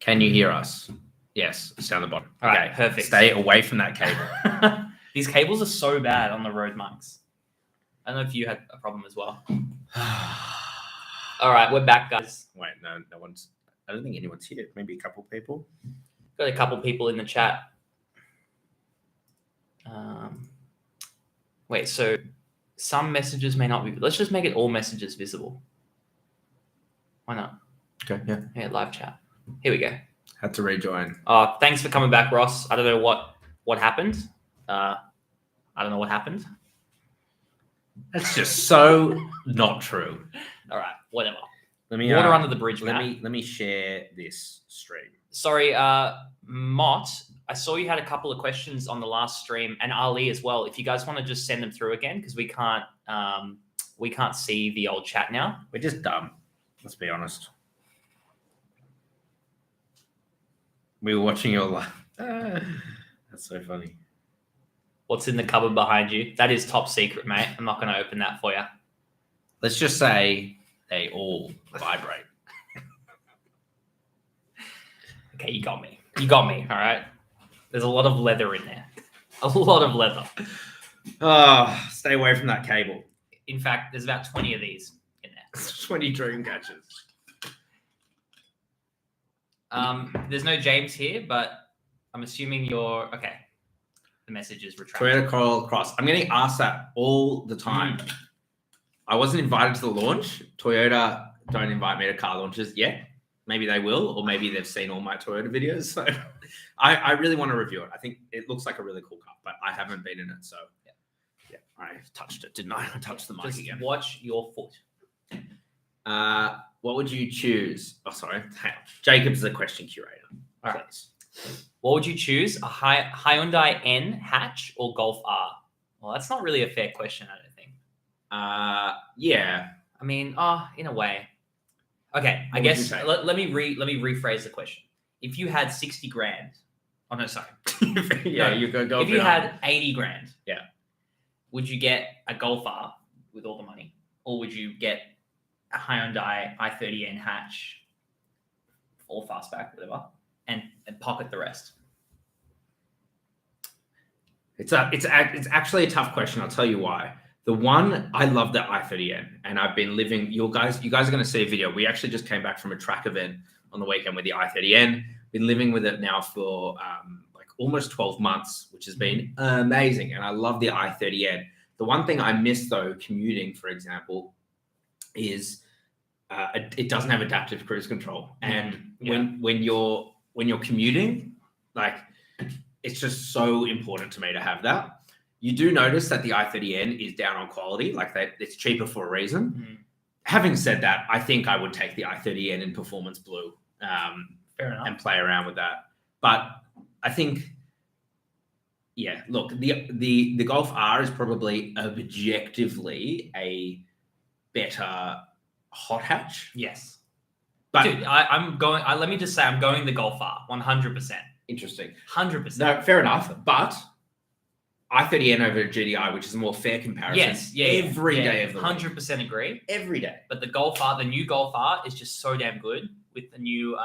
Can you hear us? Yes, it's down the bottom. All right, perfect. Stay away from that cable. These cables are so bad on the road, Monks. I don't know if you had a problem as well. All right, we're back, guys. Wait, no one's... I don't think anyone's here. Maybe a couple people. Got a couple people in the chat. Wait, so some messages may not be... Let's just make it all messages visible. Why not? Okay, yeah. Yeah, live chat. Here we go. Had to rejoin. Thanks for coming back, Ross. I don't know what happened. I don't know what happened. That's just so not true. All right, whatever. Let me Water under the bridge, let Matt. me share this stream. Sorry, Mott, I saw you had a couple of questions on the last stream, and Ali as well. If you guys want to just send them through again, because we can't see the old chat now. We're just dumb. Let's be honest. We were watching your live. That's so funny. What's in the cupboard behind you? That is top secret, mate. I'm not going to open that for you. Let's just say they all vibrate. Okay, you got me. You got me, all right? There's a lot of leather in there. A lot of leather. Oh, stay away from that cable. In fact, there's about 20 of these in there. 20 dream catchers. There's no James here, but I'm assuming you're... Okay. The message is retracted. Toyota Corolla Cross. I'm getting asked that all the time. I wasn't invited to the launch. Toyota don't invite me to car launches yet. Maybe they will, or maybe they've seen all my Toyota videos. So I really want to review it. I think it looks like a really cool car, but I haven't been in it. So yeah, I touched it, didn't I? I touched the mic Just again. Watch your foot. What would you choose? Oh, sorry. Jacob's the question curator. All right. What would you choose? A Hyundai N hatch or Golf R? Well, that's not really a fair question, I don't think. Yeah. I mean, in a way. Okay, I What guess would you let me rephrase the question. If you had 60 grand, oh no, sorry. Yeah, No, you go. if you had 80 grand, yeah, would you get a Golf R with all the money, or would you get a Hyundai i30N hatch or fastback, whatever, and pocket the rest? It's actually a tough question. I'll tell you why. The one, I love the i30N, and I've been living. You guys are going to see a video. We actually just came back from a track event on the weekend with the i30N. Been living with it now for like almost 12 months, which has been amazing, and I love the i30N. The one thing I miss though, commuting, for example, is it doesn't have adaptive cruise control, and when you're commuting, like it's just so important to me to have that. You do notice that the i30N is down on quality, like it's cheaper for a reason. Mm-hmm. Having said that, I think I would take the i30N in performance blue Fair enough. And play around with that. But I think, yeah, look, the Golf R is probably objectively a better hot hatch. Yes. But dude, I'm going. Let me just say, I'm going the Golf R, 100%. Interesting. 100%. No, fair enough. But i30N over GDI, which is a more fair comparison. Yes, Every day of the 100% agree. Every day. But the Golf R, the new Golf R, is just so damn good with the new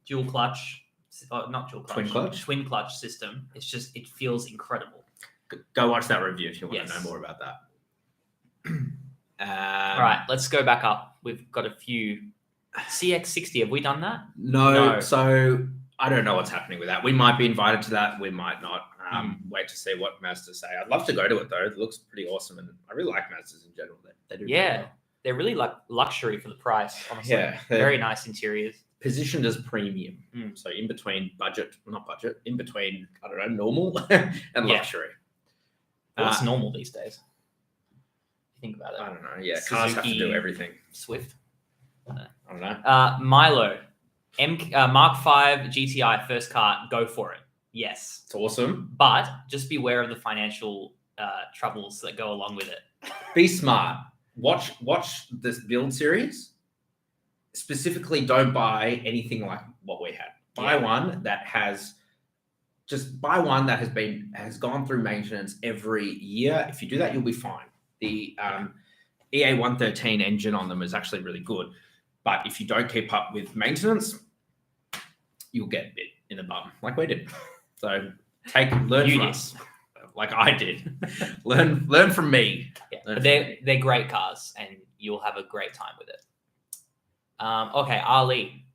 dual clutch, not dual clutch, twin clutch system. It's just, it feels incredible. Go watch that review if you want to know more about that. All right, let's go back up. We've got a few. CX-60, have we done that? No. So I don't know what's happening with that. We might be invited to that. We might not. Wait to see what Mazda say. I'd love to go to it though. It looks pretty awesome, and I really like Mazdas in general. They do. Yeah, really well. They're really like luxury for the price. Honestly, very nice interiors. Positioned as premium, so in between in between I don't know, normal and luxury. What's normal these days? Think about it. I don't know. Yeah, cars have to do everything. Swift. I don't know. Milo, Mark 5 GTI first car. Go for it. Yes, it's awesome, but just beware of the financial troubles that go along with it. Be smart. Watch this build series. Specifically, don't buy anything like what we had. Buy one that has gone through maintenance every year. If you do that, you'll be fine. The EA113 engine on them is actually really good, but if you don't keep up with maintenance, you'll get bit in the bum like we did. So learn You from did. us, like I did. learn from me. Yeah, Learn but from they're great cars, and you'll have a great time with it. Okay, Ali,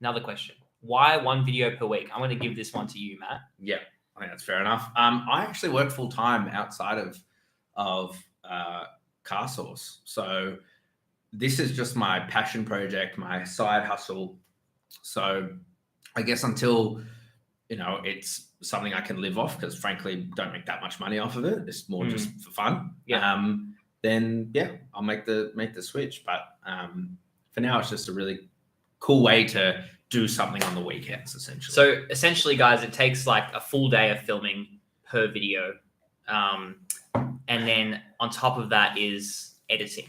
another question. Why one video per week? I'm going to give this one to you, Matt. Yeah, I think that's fair enough. I actually work full time outside of CarSauce, so this is just my passion project, my side hustle. So I guess until it's something I can live off, because frankly, don't make that much money off of it. It's more just for fun. Yeah. Then I'll make the switch. But for now, it's just a really cool way to do something on the weekends, essentially. So essentially, guys, it takes like a full day of filming per video. And then on top of that is editing.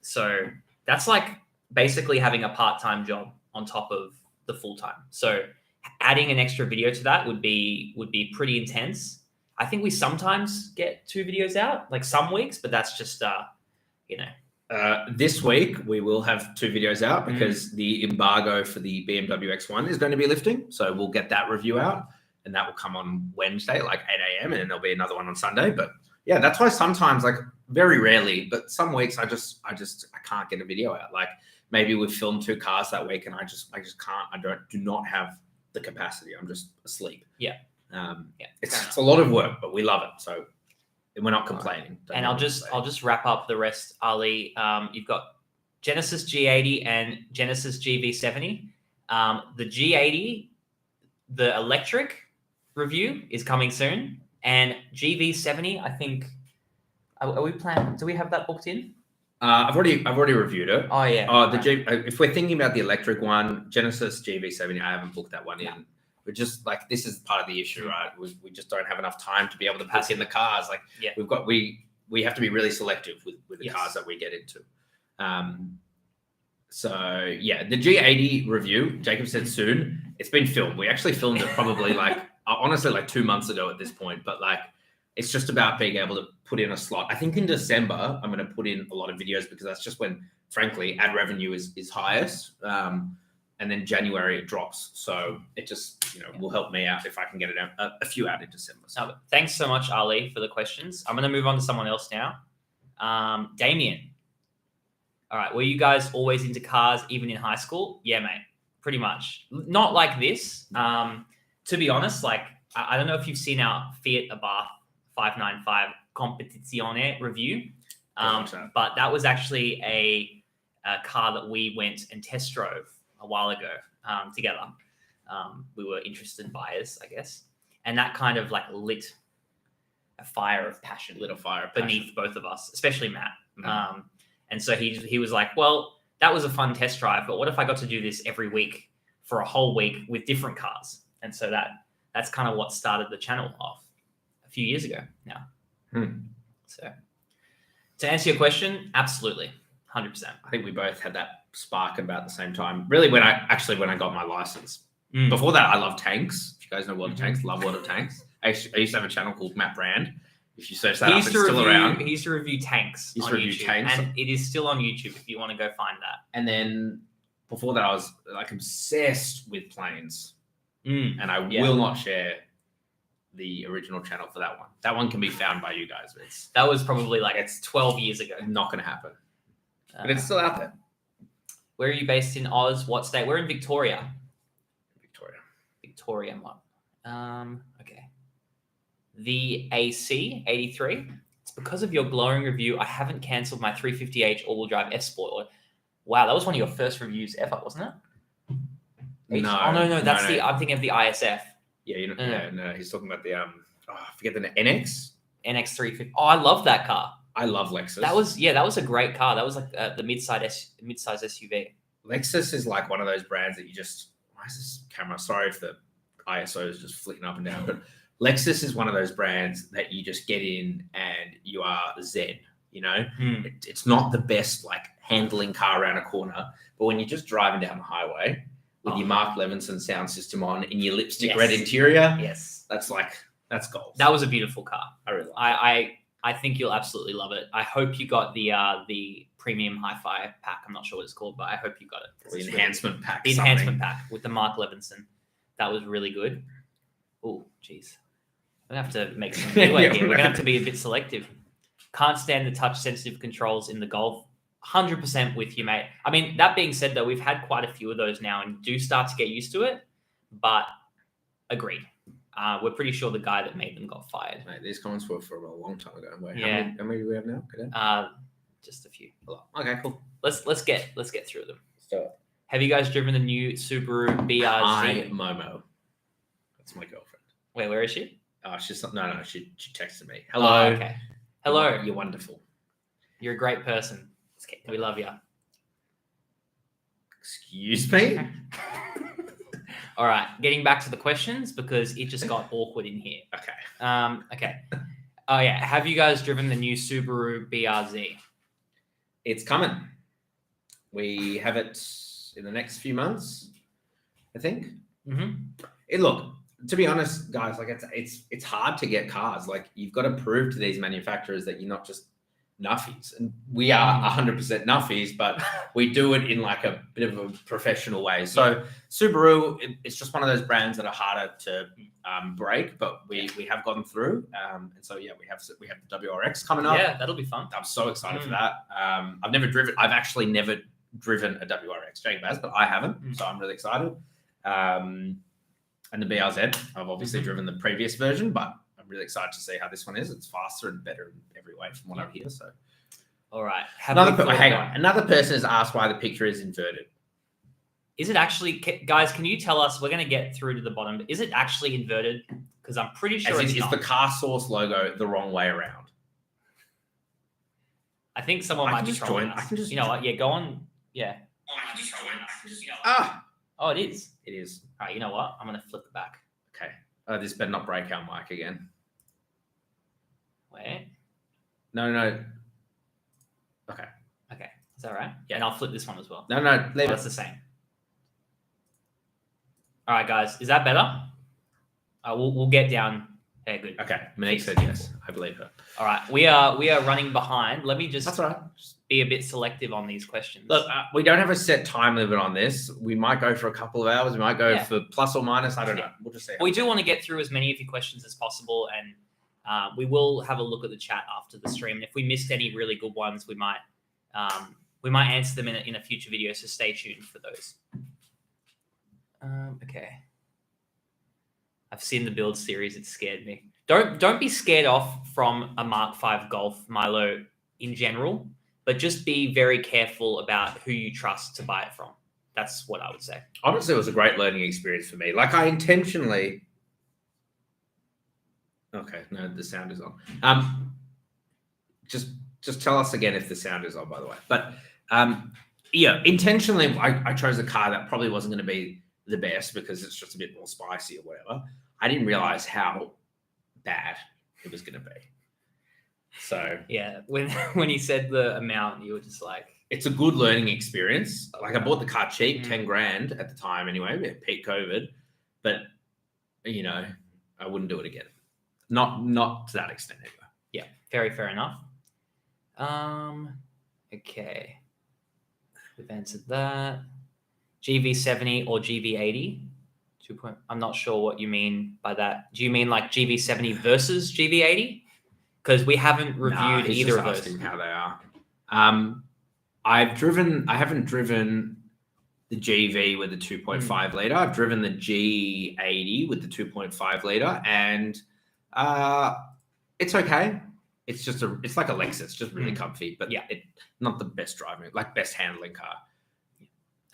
So that's like basically having a part-time job on top of the full-time. So adding an extra video to that would be pretty intense. I think we sometimes get 2 videos out, like some weeks, but that's just this week we will have 2 videos out because the embargo for the BMW X1 is going to be lifting. So we'll get that review out, and that will come on Wednesday, like 8 a.m. and then there'll be another one on Sunday. But yeah, that's why sometimes, like very rarely, but some weeks I can't get a video out. Like maybe we've filmed 2 cars that week and I just can't. I do not have the capacity. I'm just asleep. Yeah. It's a lot of work, but we love it. So we're not complaining. And I'll just wrap up the rest, Ali. You've got Genesis G80 and Genesis GV70. The G80, the electric review is coming soon, and GV70, I think. Are we planning? Do we have that booked in? I've already reviewed it. Oh yeah. If we're thinking about the electric one, Genesis GV70, I haven't booked that one in. We're just like, this is part of the issue, right? We just don't have enough time to be able to pass in the cars. Like we have to be really selective with the cars that we get into. So yeah, the G80 review, Jacob said soon. It's been filmed. We actually filmed it probably honestly like 2 months ago at this point, but like it's just about being able to put in a slot. I think in December, I'm going to put in a lot of videos because that's just when, frankly, ad revenue is highest. And then January it drops. So it just, will help me out if I can get it out, a few out in December. So. Thanks so much, Ali, for the questions. I'm going to move on to someone else now. Damien. All right. Were you guys always into cars, even in high school? Yeah, mate. Pretty much. Not like this. To be honest, like, I don't know if you've seen our Fiat Abarth 595 Competizione review. But that was actually a car that we went and test drove a while ago together. We were interested buyers, I guess. And that kind of like lit a fire of passion. Beneath both of us, especially Matt. And so he was like, well, that was a fun test drive, but what if I got to do this every week for a whole week with different cars? And so that's kind of what started the channel off a few years ago now. So to answer your question, absolutely, 100%. I think we both had that spark about the same time. Really, when I got my license. Before that, I loved tanks. If you guys know World of Tanks, love World of Tanks. I used to have a channel called Matt Brand. If you search that up, it's still around. He used to review tanks on YouTube. And it is still on YouTube if you want to go find that. And then before that, I was like obsessed with planes. And I will not share the original channel for that one. That one can be found by you guys. That was probably it's 12 years ago. Not going to happen. But it's still out there. Where are you based in Oz? What state? We're in Victoria. Victoria. Okay. The AC 83. It's because of your glowing review. I haven't cancelled my 350h all-wheel drive F Sport. Wow, that was one of your first reviews ever, wasn't it? No. Oh no, that's I'm thinking of the ISF. Yeah, no. He's talking about the I forget the NX. NX 350. Oh, I love that car. I love Lexus. That was a great car. That was like the mid-size SUV. Lexus is like one of those brands that you just. Why is this camera? Sorry if the ISO is just flicking up and down, but Lexus is one of those brands that you just get in and you are zen. It's not the best like handling car around a corner, but when you're just driving down the highway with your Mark Levinson sound system on and your lipstick red interior, that's gold. That was a beautiful car. I really like it. I think you'll absolutely love it. I hope you got the premium hi-fi pack. I'm not sure what it's called, but I hope you got it. The enhancement pack. The enhancement pack with the Mark Levinson. That was really good. Oh, jeez. I'm going to have to make some leeway here. We're going to have to be a bit selective. Can't stand the touch-sensitive controls in the Golf. 100% with you, mate. I mean, that being said, though, we've had quite a few of those now and do start to get used to it. But agreed. We're pretty sure the guy that made them got fired. Mate, these comments were from a long time ago. Wait, Yeah. How many do we have now? Just a few. Okay, cool. Let's get through them. Start. Have you guys driven the new Subaru BRZ? Hi, Momo. That's my girlfriend. Wait, where is she? She's not. No. She texted me. Hello. Oh, okay. Hello. You're wonderful. You're a great person. We love you. Excuse me. All right, getting back to the questions because it just got awkward in here. Okay. Okay. Oh yeah, have you guys driven the new Subaru BRZ? It's coming. We have it in the next few months, I think. Mm-hmm. Look, to be honest, guys, like it's hard to get cars. Like you've got to prove to these manufacturers that you're not just nuffies, and we are 100% nuffies, but we do it in like a bit of a professional way. So Subaru, it's just one of those brands that are harder to break, but we have gotten through. And so yeah, we have the WRX coming up. Yeah, that'll be fun. I'm so excited for that. I've never driven. I've actually never driven a WRX, Jake Baz, but I haven't, so I'm really excited. And the BRZ, I've obviously driven the previous version, but I'm really excited to see how this one is. It's faster and better in every way from what I hear. So, all right. Another person has asked why the picture is inverted. Is it actually, guys? Can you tell us? We're going to get through to the bottom. Is it actually inverted? Because I'm pretty sure it's not. Is the CarSauce logo the wrong way around? I think someone might just join. I can just. You know what? Yeah, go on. Yeah. I can just join. Oh, it is. It is. All right. You know what? I'm going to flip it back. Okay. This better not break our mic again. Wait. No. Okay. Is that right? Yeah. And I'll flip this one as well. No. Leave it. That's the same. All right, guys. Is that better? We'll get down. Yeah, good. Okay. Monique said yes. I believe her. All right. We are running behind. Let me just. That's all right. Be a bit selective on these questions. Look, we don't have a set time limit on this. We might go for a couple of hours. We might go for plus or minus. I don't know. We'll just see. We do want to get through as many of your questions as possible, and we will have a look at the chat after the stream. And if we missed any really good ones, we might answer them in a future video. So stay tuned for those. Okay. I've seen the build series. It scared me. Don't be scared off from a Mark V Golf, Milo, in general. But just be very careful about who you trust to buy it from. That's what I would say. Honestly, it was a great learning experience for me. Like I intentionally. Okay, no, the sound is on. Just tell us again if the sound is on, by the way. But intentionally, I chose a car that probably wasn't going to be the best because it's just a bit more spicy or whatever. I didn't realize how bad it was going to be. So yeah, when he said the amount, you were just like, it's a good learning experience. Like I bought the car cheap, 10 grand at the time anyway, peak COVID, but I wouldn't do it again. Not to that extent anyway. Yeah, very fair enough. Okay. We've answered that. GV70 or GV80? I'm not sure what you mean by that. Do you mean like GV70 versus GV80? Because we haven't reviewed either of those. How they are. I haven't driven the GV with the 2.5 liter. I've driven the G80 with the 2.5 liter, and it's okay. It's like a Lexus, just really comfy, but not the best driving, like best handling car.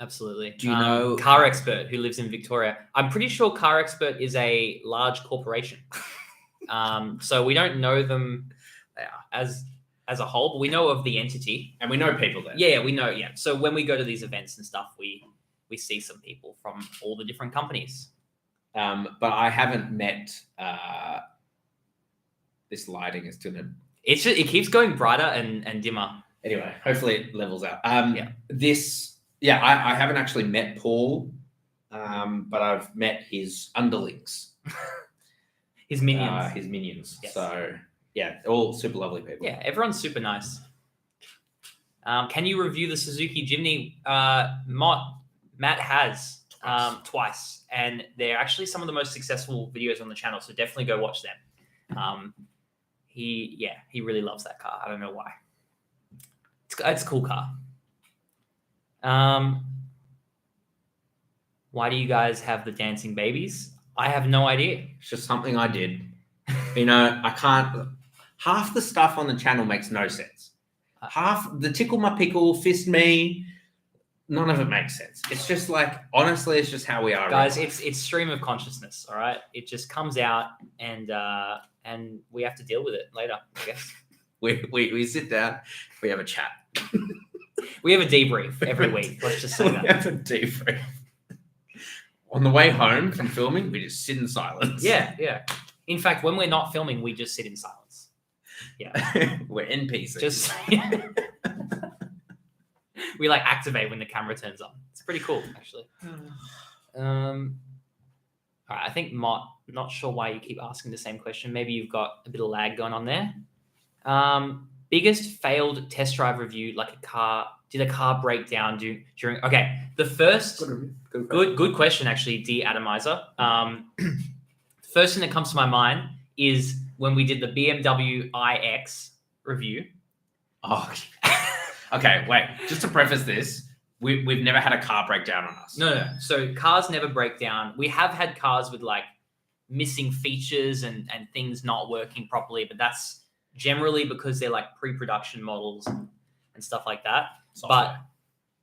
Absolutely. Do you know Car Expert, who lives in Victoria? I'm pretty sure Car Expert is a large corporation. So we don't know them as a whole, but we know of the entity. And we know people there. Yeah, we know, yeah. So when we go to these events and stuff, we see some people from all the different companies. But I haven't met this lighting is gonna it keeps going brighter and dimmer. Anyway, hopefully it levels out. I haven't actually met Paul, but I've met his underlings. His minions. Yes. So, all super lovely people. Yeah, everyone's super nice. Can you review the Suzuki Jimny? Matt has. twice, and they're actually some of the most successful videos on the channel. So definitely go watch them. He really loves that car. I don't know why. It's a cool car. Why do you guys have the dancing babies? I have no idea. It's just something I did. You know, I can't. Half the stuff on the channel makes no sense. Half the tickle my pickle, fist me, none of it makes sense. It's just like, honestly, it's just how we are. Guys, it's stream of consciousness, all right? It just comes out and we have to deal with it later, I guess. We sit down, we have a chat. We have a debrief every week. Let's just say that. We have a debrief. On the way home from filming, we just sit in silence. Yeah. In fact, when we're not filming, we just sit in silence. Yeah. We're NPCs. Just we like activate when the camera turns on. It's pretty cool, actually. All right, I think Mott, not sure why you keep asking the same question. Maybe you've got a bit of lag going on there. Biggest failed test drive review, like a car. Did a car break down during? Okay, the first good question actually, D Atomizer. First thing that comes to my mind is when we did the BMW iX review. Oh, okay. Wait, just to preface this, we've never had a car break down on us. No. So cars never break down. We have had cars with like missing features and things not working properly, but that's generally because they're like pre-production models and stuff like that. Software.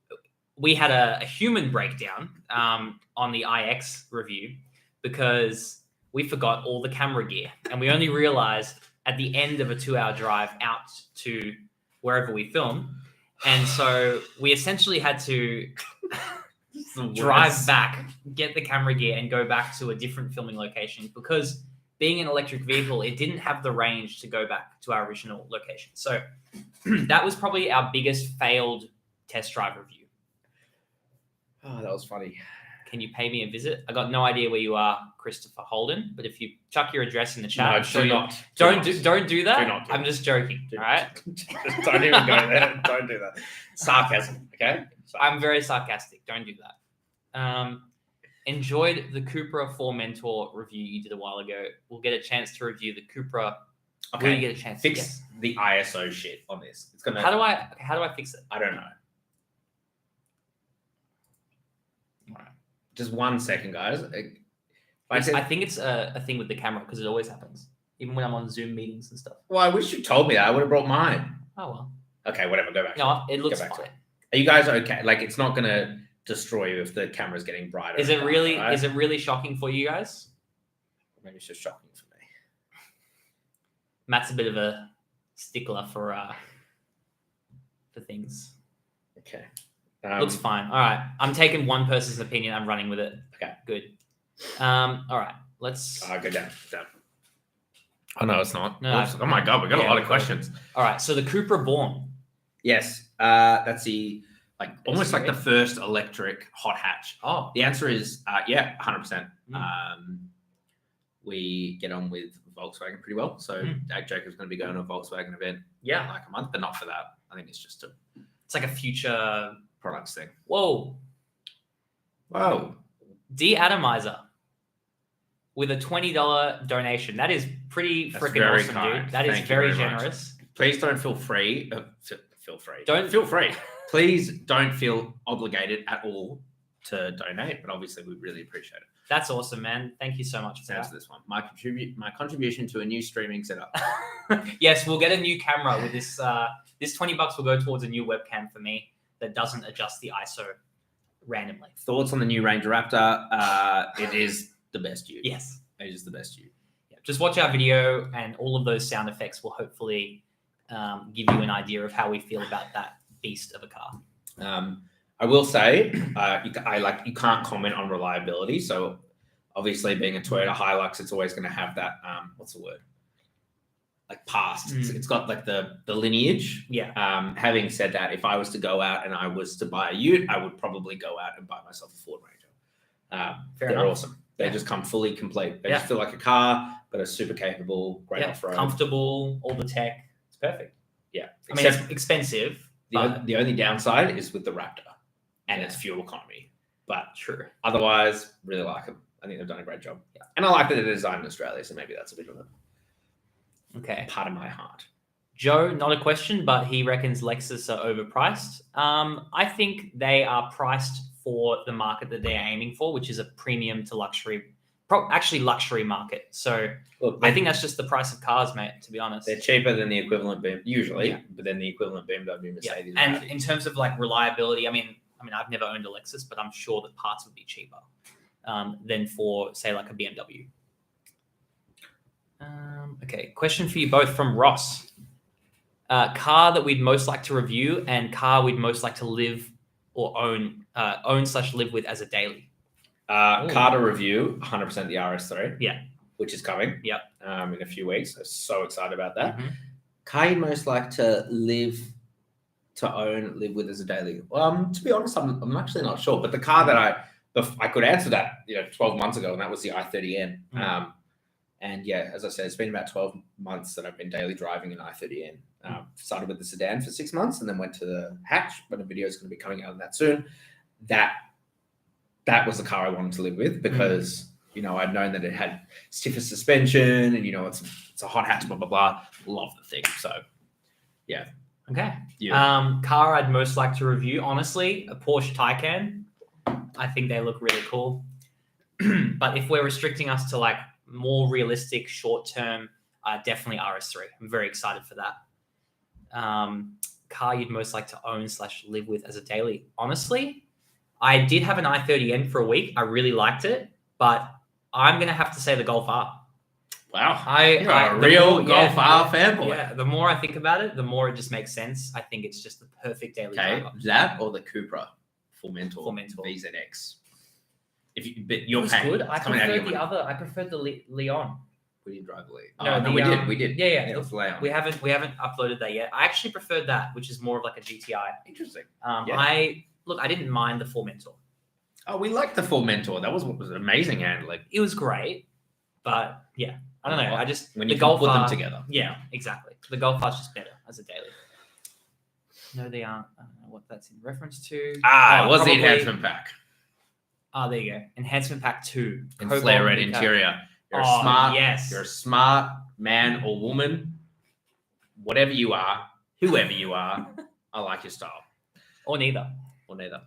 But we had a human breakdown on the iX review because we forgot all the camera gear, and we only realized at the end of a 2-hour drive out to wherever we film. And so we essentially had to drive back, get the camera gear, and go back to a different filming location because being an electric vehicle, it didn't have the range to go back to our original location. So that was probably our biggest failed test drive review. Oh, that was funny. Can you pay me a visit? I got no idea where you are, Christopher Holden. But if you chuck your address in the chat, don't do that. I'm just joking. All right. Don't even go there. Don't do that. Sarcasm. Okay. I'm very sarcastic. Don't do that. Enjoyed the Cupra 4 Mentor review you did a while ago. We'll get a chance to review the Cupra. Okay. We'll get a chance. Fix the ISO shit on this. It's gonna. How do I fix it? I don't know. Just 1 second, guys. I think it's a thing with the camera because it always happens, even when I'm on Zoom meetings and stuff. Well, I wish you told me that. I would have brought mine. Oh, well. Okay, whatever. Go back. No, it looks fine. Are you guys okay? Like, it's not going to destroy you if the camera's getting brighter. Is it really shocking for you guys? Maybe it's just shocking for me. Matt's a bit of a stickler for things. Okay. Looks fine. All right. I'm taking one person's opinion. I'm running with it. Okay. Good. All right. Let's go down. Oh, no, it's not. No, oh, my God. We got a lot of questions. All right. So the Cupra Born. Yes. That's the almost like the first electric hot hatch. Oh. The answer is 100%. We get on with Volkswagen pretty well. So Jacob's going to be going to a Volkswagen event in like a month, but not for that. I think it's just it's like a future products thing. Whoa. De-atomizer with a $20 donation. That is pretty freaking awesome, kind. Dude. That is very generous. Much. Please don't feel free. Don't feel free. Please don't feel obligated at all to donate, but obviously we really appreciate it. That's awesome, man. Thank you so much for that. This one. My contribution to a new streaming setup. Yes, we'll get a new camera with this. This $20 will go towards a new webcam for me that doesn't adjust the ISO randomly. Thoughts on the new Ranger Raptor? It is the best use. Yes. It is the best use. Yeah. Just watch our video and all of those sound effects will hopefully give you an idea of how we feel about that beast of a car. I will say, you can't comment on reliability. So obviously being a Toyota Hilux, it's always going to have that, what's the word? Like past. It's got like the lineage. Yeah. Having said that, if I was to go out and I was to buy a ute, I would probably go out and buy myself a Ford Ranger. They're awesome. They just come fully complete. They just feel like a car, but are super capable, great off-road. Comfortable, all the tech. It's perfect. Yeah. I mean, it's expensive. The only downside is with the Raptor and its fuel economy. But True. otherwise, really like them. I think they've done a great job. Yeah. And I like that they're designed in Australia, so maybe that's a bit of a Okay. part of my heart. Joe, not a question, but he reckons Lexus are overpriced. I think they are priced for the market that they're aiming for, which is a premium to luxury, actually luxury market. So Look, I think that's just the price of cars, mate, to be honest. they're cheaper than the equivalent usually, Yeah. but then the equivalent BMW, Mercedes, And Audi. in terms of like reliability, I mean, I've never owned a Lexus, but I'm sure the parts would be cheaper than for, say, like a BMW. Okay, question for you both from Ross. Car that we'd most like to review and car we'd most like to live or own/live with as a daily. Car to review, 100% the RS3. Yeah. Which is coming. Yep. In a few weeks. I'm so excited about that. Mhm. Car you'd most like to live with as a daily. To be honest, I'm actually not sure. But the car that I could answer that 12 months ago, and that was the i30N. And yeah, as I said, it's been about 12 months that I've been daily driving an i30N. Started with the sedan for 6 months and then went to the hatch, but a video is going to be coming out on that soon. That was the car I wanted to live with because, I'd known that it had stiffer suspension and, it's a hot hatch, blah, blah, blah. Love the thing. So, yeah. Okay. Yeah. Car I'd most like to review, honestly, a Porsche Taycan. I think they look really cool. But if we're restricting us to like more realistic, short-term, definitely RS3. I'm very excited for that. Car you'd most like to own/live with as a daily. Honestly, I did have an i30N for a week. I really liked it, but I'm going to have to say the Golf R. Wow. You're a real Golf R fanboy. Yeah, the more I think about it, the more it just makes sense. I think it's just the perfect daily driver. That or the Cupra Formentor VZX. But you're paying. Good. I preferred the other. I preferred the Leon. We didn't drive the Leon. No, we did. Yeah. It was Leon. We haven't uploaded that yet. I actually preferred that, which is more of like a GTI. Interesting. I didn't mind the Formentor. Oh, we liked the Formentor. That was amazing handling. It was great, but yeah, I don't know. I just when the you Golf put R, them together. Yeah, exactly. The Golf R's just better as a daily. No, they aren't. I don't know what that's in reference to. It was the enhancement pack. Oh, there you go. Enhancement pack 2. In flare red interior. You're a smart man or woman, whatever you are, whoever you are. I like your style. Or neither.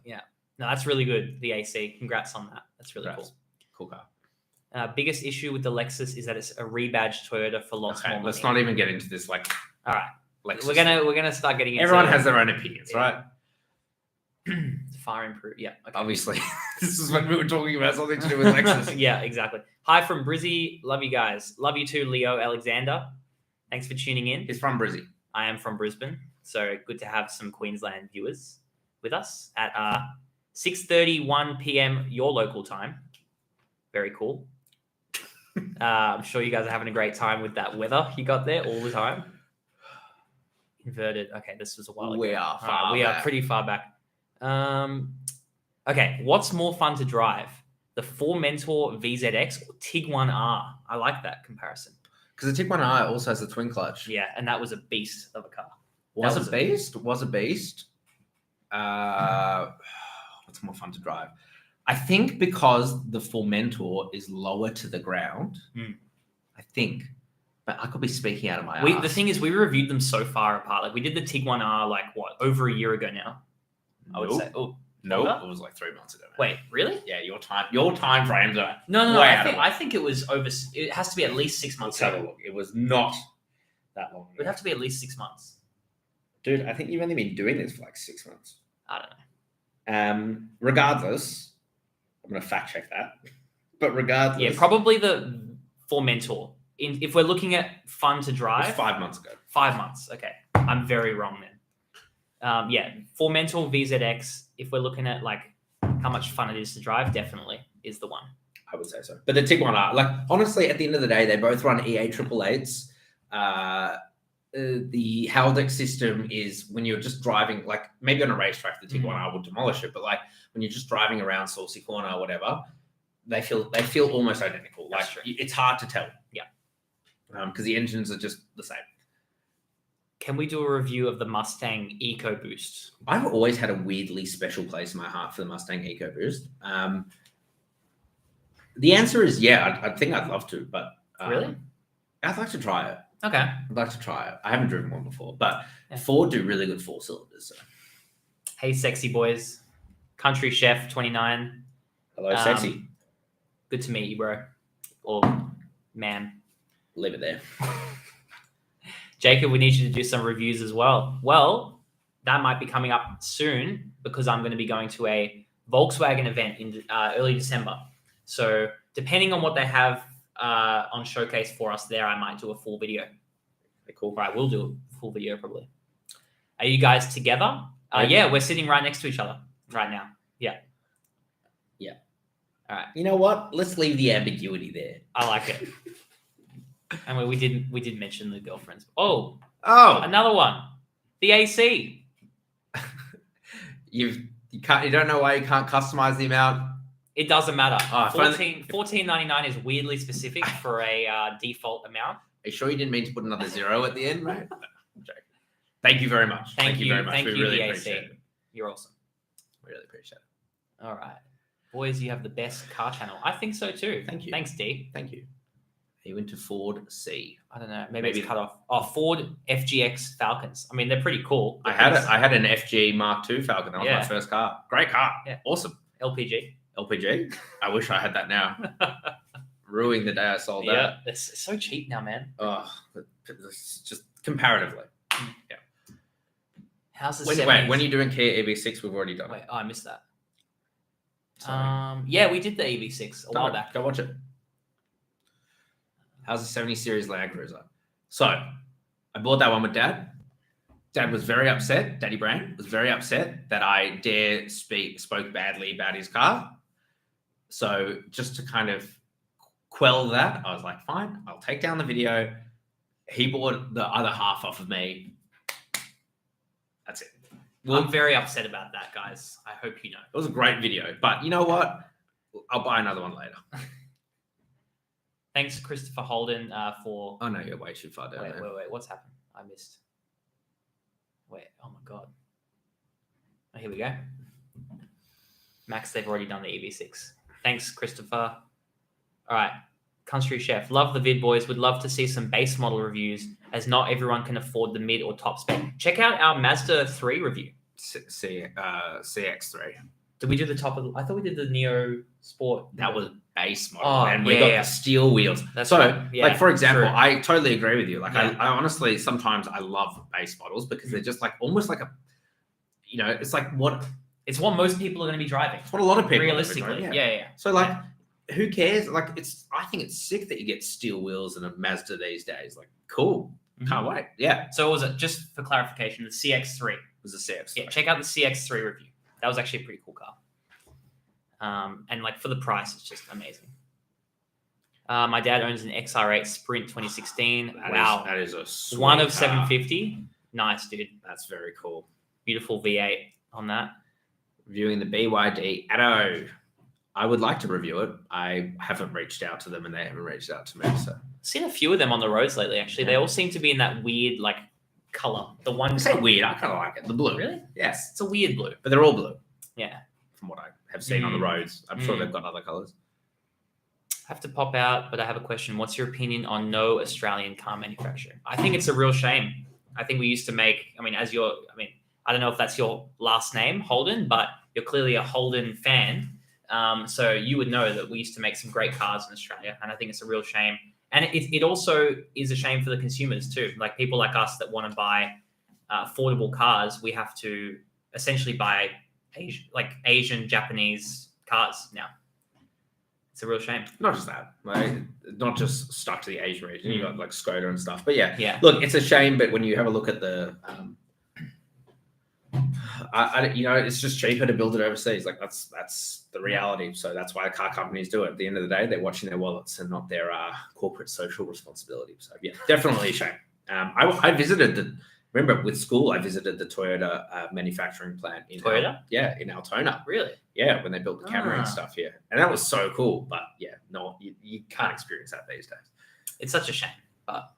Yeah. No, that's really good. The AC. Congrats on that. That's really cool. Cool car. Biggest issue with the Lexus is that it's a rebadged Toyota for lots more money. Let's not even get into this. All right. Lexus. We're gonna start getting into Everyone has their own opinions, right? Far improved. Yeah. Okay. Obviously, this is when we were talking about something to do with Lexus. Yeah, exactly. Hi from Brizzy. Love you guys. Love you too, Leo Alexander. Thanks for tuning in. He's from Brizzy. I am from Brisbane, so good to have some Queensland viewers with us at 6:31 p.m. your local time. Very cool. I'm sure you guys are having a great time with that weather you got there all the time. Inverted. Okay, this was a while ago. We are pretty far back. Okay, what's more fun to drive? The Formentor VZX or Tiguan R? I like that comparison. Because the Tiguan R also has a twin clutch. Yeah, and that was a beast of a car. Was a beast. What's more fun to drive? I think because the Formentor is lower to the ground. I think. But I could be speaking out of my ass. The thing is, we reviewed them so far apart. Like, we did the Tiguan R, over a year ago now? I would say. Oh, no, it was like 3 months ago. Man. Wait, really? Yeah, your time frames are no. I think it was over. It has to be at least 6 months. Let's have a look. It was not that long ago. It would have to be at least 6 months. Dude, I think you've only been doing this for 6 months. I don't know. Regardless, I'm going to fact check that. But regardless, yeah, probably the Formentor. If we're looking at fun to drive, it was 5 months ago. 5 months. Okay, I'm very wrong then. Formentor VZX. If we're looking at how much fun it is to drive, definitely is the one. I would say so. But the Tiguan R, honestly, at the end of the day, they both run EA 888s. The Haldex system is when you're just driving, maybe on a racetrack, the Tiguan R would demolish it. But when you're just driving around Saucy Corner or whatever, they feel almost identical. It's hard to tell. Yeah. Because the engines are just the same. Can we do a review of the Mustang EcoBoost? I've always had a weirdly special place in my heart for the Mustang EcoBoost. The answer is yeah. I think I'd love to, but Really? I'd like to try it. Okay. I'd like to try it. I haven't driven one before, but Yeah. Ford do really good 4-cylinders. So. Hey, sexy boys. Country Chef 29. Hello, sexy. Good to meet you, bro. Or ma'am. Leave it there. Jacob, we need you to do some reviews as well. Well, that might be coming up soon because I'm going to be going to a Volkswagen event in early December. So depending on what they have on showcase for us there, I might do a full video. Cool. Right, we'll do a full video probably. Are you guys together? Yeah, we're sitting right next to each other right now. Yeah. Yeah. All right. You know what? Let's leave the ambiguity there. I like it. And we did mention the girlfriends. Oh, another one. The AC. You don't know why you can't customize the amount. It doesn't matter. $14.99 is weirdly specific for a default amount. Are you sure you didn't mean to put another zero at the end, right? No, I'm joking. Thank you very much. Thank you very much. We really appreciate it. You're awesome. We really appreciate it. All right. Boys, you have the best car channel. I think so too. Thank you. Thanks, D. Thank you. You went to Ford C. I don't know. Maybe it's cut off. Oh, Ford FGX Falcons. I mean, they're pretty cool. I had an FG Mark II Falcon. That was my first car. Great car. Yeah. Awesome. LPG. I wish I had that now. Ruining the day I sold that. Yeah, it's so cheap now, man. Oh, it's just comparatively. Yeah. How's the when you're doing Kia EV6, we've already done it. Wait, I missed that. Sorry. Yeah, we did the EV6 a while back. Go watch it. How's the 70 Series Land Cruiser? So, I bought that one with Dad. Dad was very upset. Daddy Brain was very upset that I spoke badly about his car. So, just to kind of quell that, I was like, fine, I'll take down the video. He bought the other half off of me. That's it. Well, I'm very upset about that, guys. I hope you know. It was a great video, but you know what? I'll buy another one later. Thanks, Christopher Holden, for... Oh, no, you're way too far down there. Wait. What's happened? I missed. Wait. Oh, my God. Oh, here we go. Max, they've already done the EV6. Thanks, Christopher. All right. Country Chef. Love the vid, boys. Would love to see some base model reviews as not everyone can afford the mid or top spec. Check out our Mazda 3 review. CX3. Did we do the top of... I thought we did the Neo Sport. That was base model. Oh, and we got the steel wheels. That's so, right. Yeah, like, for example, true. I totally agree with you. Like, Yeah. I honestly, sometimes I love base models because they're just like, almost like a, it's like what... It's what most people are going to be driving. It's what a lot of people realistically. Yeah. So, like, who cares? Like, I think it's sick that you get steel wheels in a Mazda these days. Like, cool. Can't wait. Yeah. So was it, just for clarification, the CX-3? It was a CX. Yeah, check out the CX-3 review. That was actually a pretty cool car. And like for the price, it's just amazing. My dad owns an XR8 Sprint 2016. Wow. That is a sweet one of car. 750. Nice, dude. That's very cool. Beautiful V8 on that. Reviewing the BYD Atto. I would like to review it. I haven't reached out to them and they haven't reached out to me. So I've seen a few of them on the roads lately, actually. They all seem to be in that weird, like, color. The one... I say weird. I kind of like it. The blue. Really? Yes. It's a weird blue. But they're all blue. Yeah. From what I have seen on the roads. I'm sure they've got other colors. I have to pop out, but I have a question. What's your opinion on no Australian car manufacturer? I think it's a real shame. I think we used to make, I don't know if that's your last name, Holden, but you're clearly a Holden fan. So you would know that we used to make some great cars in Australia, and I think it's a real shame. And it also is a shame for the consumers too. Like people like us that want to buy affordable cars, we have to essentially buy Asian, Japanese cars now. It's a real shame. Not just that, like, not just stuck to the Asian region. You got like Skoda and stuff, but yeah. Look, it's a shame. But when you have a look at the, it's just cheaper to build it overseas. Like that's the reality. So that's why car companies do it. At the end of the day, they're watching their wallets and not their corporate social responsibility. So yeah, definitely a shame. I visited remember with school, I visited the Toyota manufacturing plant in Toyota? In Altona. Really? Yeah, when they built the Camry and stuff here. And that was so cool. But yeah, no, you can't experience that these days. It's such a shame. But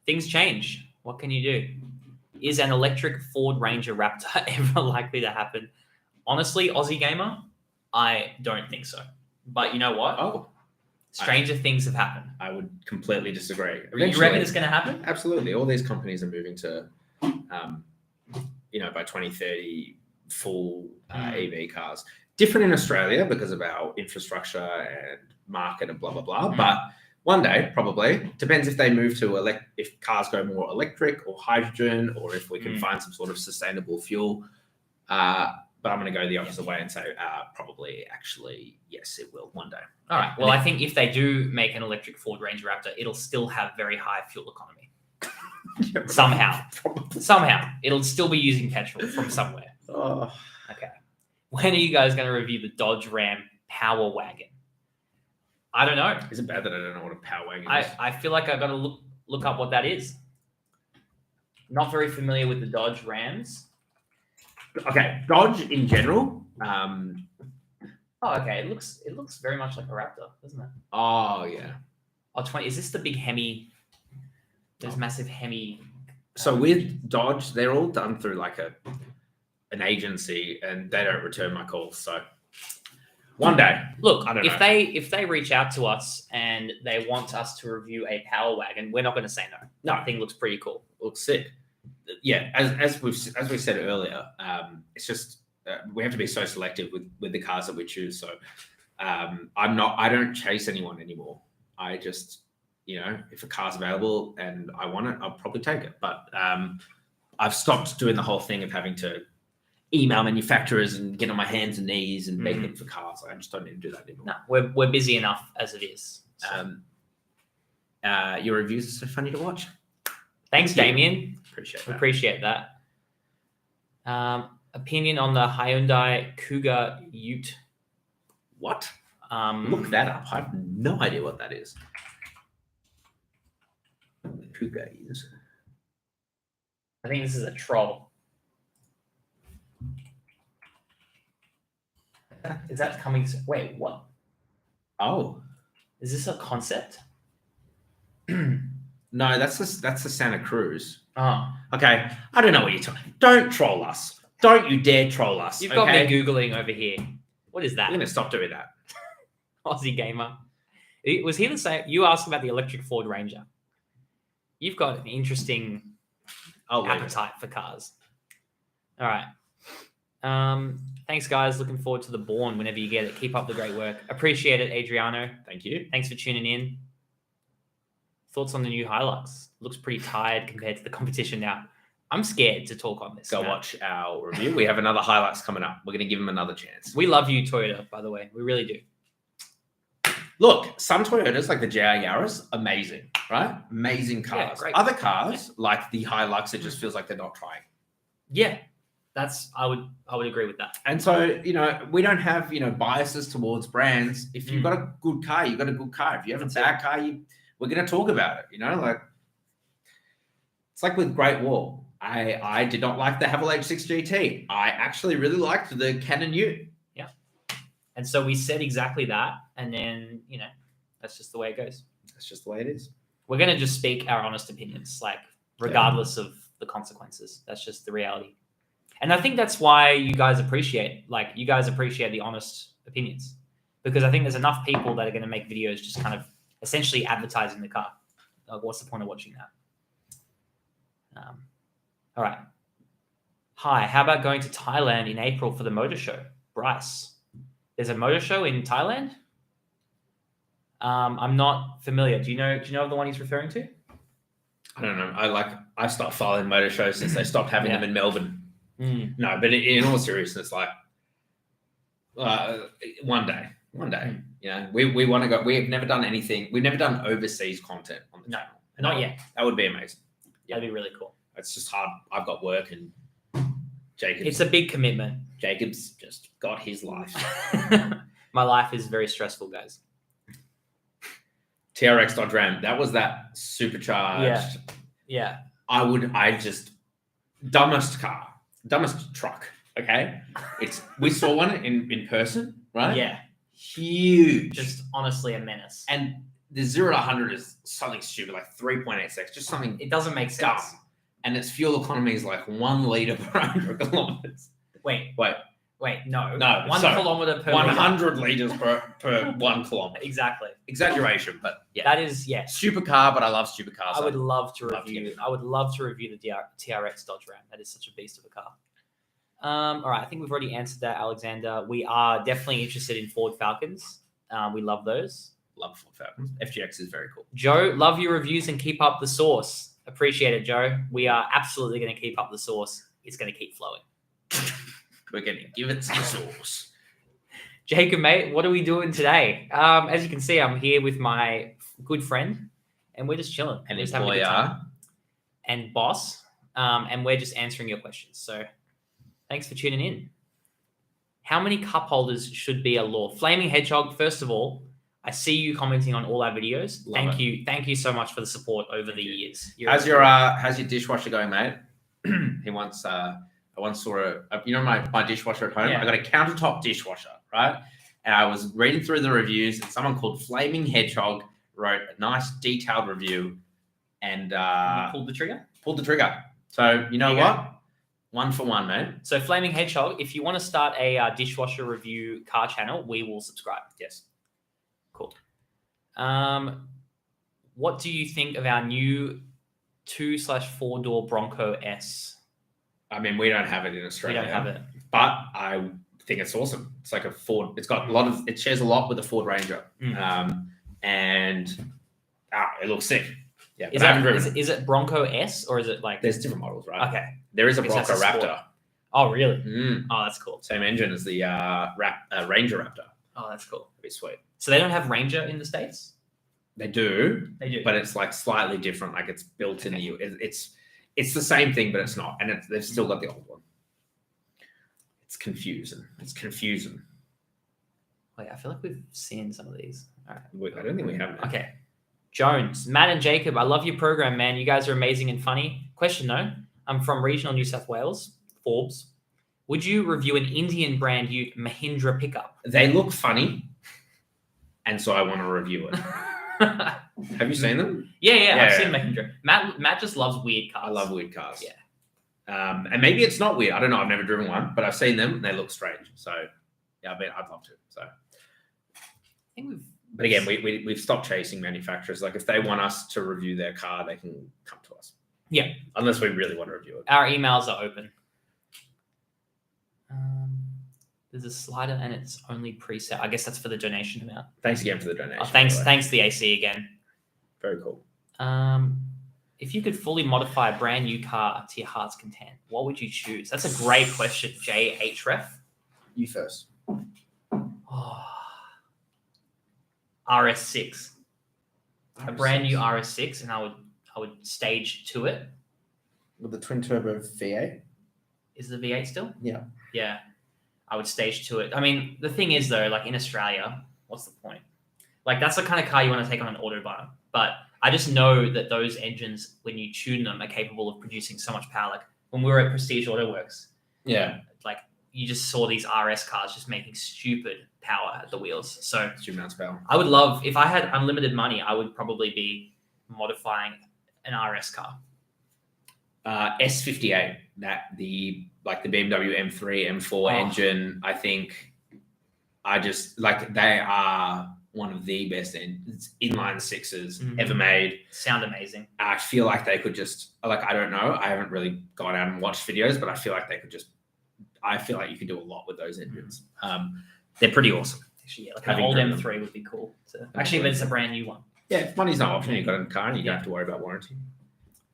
things change. What can you do? Is an electric Ford Ranger Raptor ever likely to happen? Honestly, Aussie gamer, I don't think so. But you know what? Oh, Stranger things have happened. I would completely disagree. You Eventually, reckon it's going to happen? Absolutely. All these companies are moving to, by 2030, full EV cars. Different in Australia because of our infrastructure and market and blah, blah, blah. But one day, probably, depends if they move to if cars go more electric or hydrogen, or if we can find some sort of sustainable fuel. But I'm going to go the opposite way and say probably, actually, yes, it will one day. All right. Well, I think if they do make an electric Ford Ranger Raptor, it'll still have very high fuel economy. Somehow. It'll still be using petrol from somewhere. Oh. Okay. When are you guys going to review the Dodge Ram Power Wagon? I don't know. Is it bad that I don't know what a Power Wagon is? I feel like I've got to look up what that is. Not very familiar with the Dodge Rams. Okay, Dodge in general. Oh, okay. It looks very much like a Raptor, doesn't it? Oh, yeah. Oh, 20. Is this the big Hemi? There's massive Hemi. So with Dodge, they're all done through like an agency, and they don't return my calls. So one day, look, I don't know. If they reach out to us and they want us to review a Power Wagon, we're not going to say no. That thing looks pretty cool. Looks sick. Yeah, as we said earlier, it's just we have to be so selective with the cars that we choose. So I don't chase anyone anymore. I just, if a car's available and I want it, I'll probably take it. But I've stopped doing the whole thing of having to email manufacturers and get on my hands and knees and beg them for cars. I just don't need to do that anymore. No, we're busy enough as it is. So. Your reviews are so funny to watch. Thanks, Damien. Appreciate that. Opinion on the Hyundai Cougar Ute. What? Look that up. I have no idea what that is. Cougar is. I think this is a troll. Is that coming? Wait, what? Oh, is this a concept? No, that's the Santa Cruz. Oh, okay. I don't know what you're talking. Don't troll us. Don't you dare troll us. You've got me Googling over here. What is that? I'm going to stop doing that. Aussie gamer. Was he the same? You asked about the electric Ford Ranger. You've got an interesting appetite for cars. All right. Thanks, guys. Looking forward to the Born whenever you get it. Keep up the great work. Appreciate it, Adriano. Thank you. Thanks for tuning in. Thoughts on the new Hilux? Looks pretty tired compared to the competition now. I'm scared to talk on this. Go watch our review. We have another Hilux coming up. We're going to give him another chance. We love you, Toyota, by the way. We really do. Look, some Toyotas, like the JR Yaris, amazing, right? Amazing cars. Yeah, great. Other cars, like the Hilux, it just feels like they're not trying. Yeah, I would agree with that. And so, we don't have, biases towards brands. If you've got a good car, you've got a good car. If you have a bad car, we're going to talk about it, it's like with Great Wall. I did not like the Haval H6 GT. I actually really liked the Canon Ute. Yeah. And so we said exactly that. And then, that's just the way it goes. That's just the way it is. We're going to just speak our honest opinions, regardless of the consequences. That's just the reality. And I think that's why you guys appreciate the honest opinions, because I think there's enough people that are going to make videos just kind of essentially advertising the car. What's the point of watching that? All right. Hi, how about going to Thailand in April for the motor show? Bryce, there's a motor show in Thailand? I'm not familiar. Do you know the one he's referring to? I don't know. I stopped following motor shows since they stopped having them in Melbourne. No, but in all seriousness, one day, we want to go. We've never done anything. We've never done overseas content on the channel. Not yet. That would be amazing. That'd be really cool. It's just hard. I've got work and Jacob's. It's a big commitment. Jacob's just got his life. My life is very stressful, guys. TRX Dodge Ram. That was that supercharged. Yeah. Dumbest truck. Okay. We saw one in person, right? Yeah. Huge. Just honestly a menace. And the 0 to 100 is something stupid, like 3.8 seconds. Just something. It doesn't make sense. Dumb. and its fuel economy is like 1 liter per 100 kilometers. Wait, no. No, 1 kilometer per 100 liters per 1 kilometer. Exactly. Exaggeration, but yeah. That is, yeah. Supercar, but I love supercars. I would love to love to review. get it. I would love to review the TRX Dodge Ram. That is such a beast of a car. All right, I think we've already answered that, Alexander. We are definitely interested in Ford Falcons. We love those. Love Ford Falcons. FGX is very cool. Joe, love your reviews and keep up the sauce. Appreciate it, Joe. We are absolutely going to keep up the sauce. It's going to keep flowing. We're going to give it some sauce. Jacob, mate, what are we doing today? As you can see, I'm here with my good friend, and we're just chilling. And we're just having a good employer. time. And boss, and we're just answering your questions. So thanks for tuning in. How many cup holders should be a law? Flaming Hedgehog, first of all, I see you commenting on all our videos. Love you. Thank you so much for the support over the years. How's your dishwasher going, mate? I once saw my dishwasher at home. Yeah. I got a countertop dishwasher, right? And I was reading through the reviews, and someone called Flaming Hedgehog wrote a nice detailed review, and You pulled the trigger? pulled the trigger. So you know There you what? 1 for 1, mate. So Flaming Hedgehog, if you want to start a dishwasher review car channel, we will subscribe. Yes. Cool. What do you think of our new 2/4 door Bronco S? I mean, we don't have it in Australia. We don't have it. But I think it's awesome. It's like a Ford. It's got it shares a lot with the Ford Ranger. And it looks sick. Yeah. Is it Bronco S or is it like? There's different models, right? Okay. There is a I guess Bronco that's a Raptor. Oh, really? Mm. Oh, that's cool. Same engine as the Ranger Raptor. Oh, that's cool. That'd be sweet. So they don't have Ranger in the States? They do, They do. but it's like slightly different. Like it's built in the U. It's the same thing, but it's not, and they've still got the old one. It's confusing. Wait, I feel like we've seen some of these. All right. I don't think we have. That. Okay. Jones, Matt and Jacob, I love your program, man. You guys are amazing and funny. Question though, I'm from regional New South Wales, Forbes. Would you review an Indian brand Ute Mahindra pickup? They look funny, and so I want to review it. Have you seen them? Yeah, I've seen Mahindra. Matt just loves weird cars. I love weird cars. Yeah. And maybe it's not weird. I don't know. I've never driven one, but I've seen them and they look strange. So yeah, I'd love to. So, I think but again, we've stopped chasing manufacturers. Like if they want us to review their car, they can come to us. Yeah. Unless we really want to review it. Our emails are open. There's a slider and it's only preset. I guess that's for the donation amount. Thanks again for the donation. Oh, thanks the AC again. Very cool. If you could fully modify a brand new car to your heart's content, what would you choose? That's a great question, JHREF. You first. Oh. RS6. A brand new RS6, and I would stage to it. With the twin turbo V8. Is the V8 still? Yeah. Yeah. I would stage to it. I mean, the thing is though, like in Australia, what's the point? Like that's the kind of car you want to take on an autobahn. But I just know that those engines, when you tune them, are capable of producing so much power. Like when we were at Prestige Auto Works, like you just saw these RS cars just making stupid power at the wheels. So stupid amounts of power. I would love, if I had unlimited money, I would probably be modifying an RS car. S58, the BMW M3, M4 engine. I think they are one of the best inline sixes ever made. Sound amazing. I feel like they could just I don't know. I haven't really gone out and watched videos, but I feel like I feel like you could do a lot with those engines. They're pretty awesome. Actually, yeah, like an old M3 would be cool. Actually, if it's a brand new one. Yeah, if money's no option, you've got a car and you don't have to worry about warranty.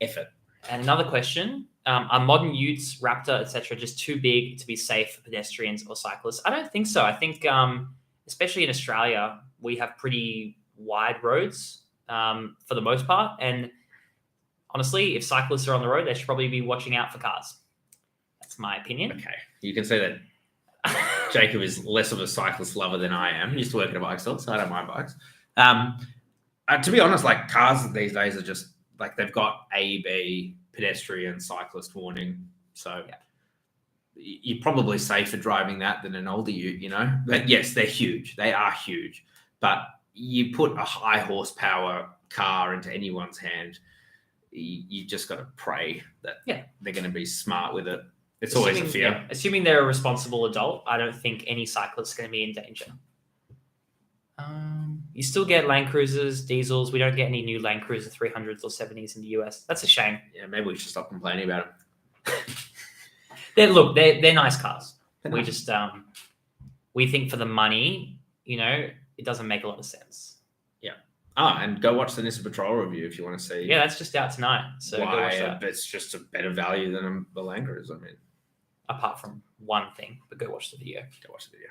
Effort. And another question, are modern utes, Raptor, etc., just too big to be safe for pedestrians or cyclists? I don't think so. I think, especially in Australia, we have pretty wide roads for the most part. And honestly, if cyclists are on the road, they should probably be watching out for cars. That's my opinion. Okay. You can say that Jacob is less of a cyclist lover than I am. He used to work at a bike store, so I don't mind bikes. To be honest, like cars these days are just like they've got A, B, pedestrian, cyclist warning. So you're probably safer driving that than an older ute, you know? But yes, they're huge. They are huge. But you put a high horsepower car into anyone's hand, you just got to pray that Yeah. they're going to be smart with it. It's always a fear. Yeah, assuming they're a responsible adult, I don't think any cyclist is going to be in danger. You still get Land Cruisers, diesels. We don't get any new Land Cruiser 300s or 70s in the US. That's a shame. Yeah, maybe we should stop complaining about them. They're nice cars. They're We nice. just we think for the money, it doesn't make a lot of sense. And go watch the Nissan Patrol review if you want to see. Yeah, that's just out tonight. So go watch why that. it's just a better value than the Land Cruiser. I mean, Apart from one thing, but go watch the video. go watch the video.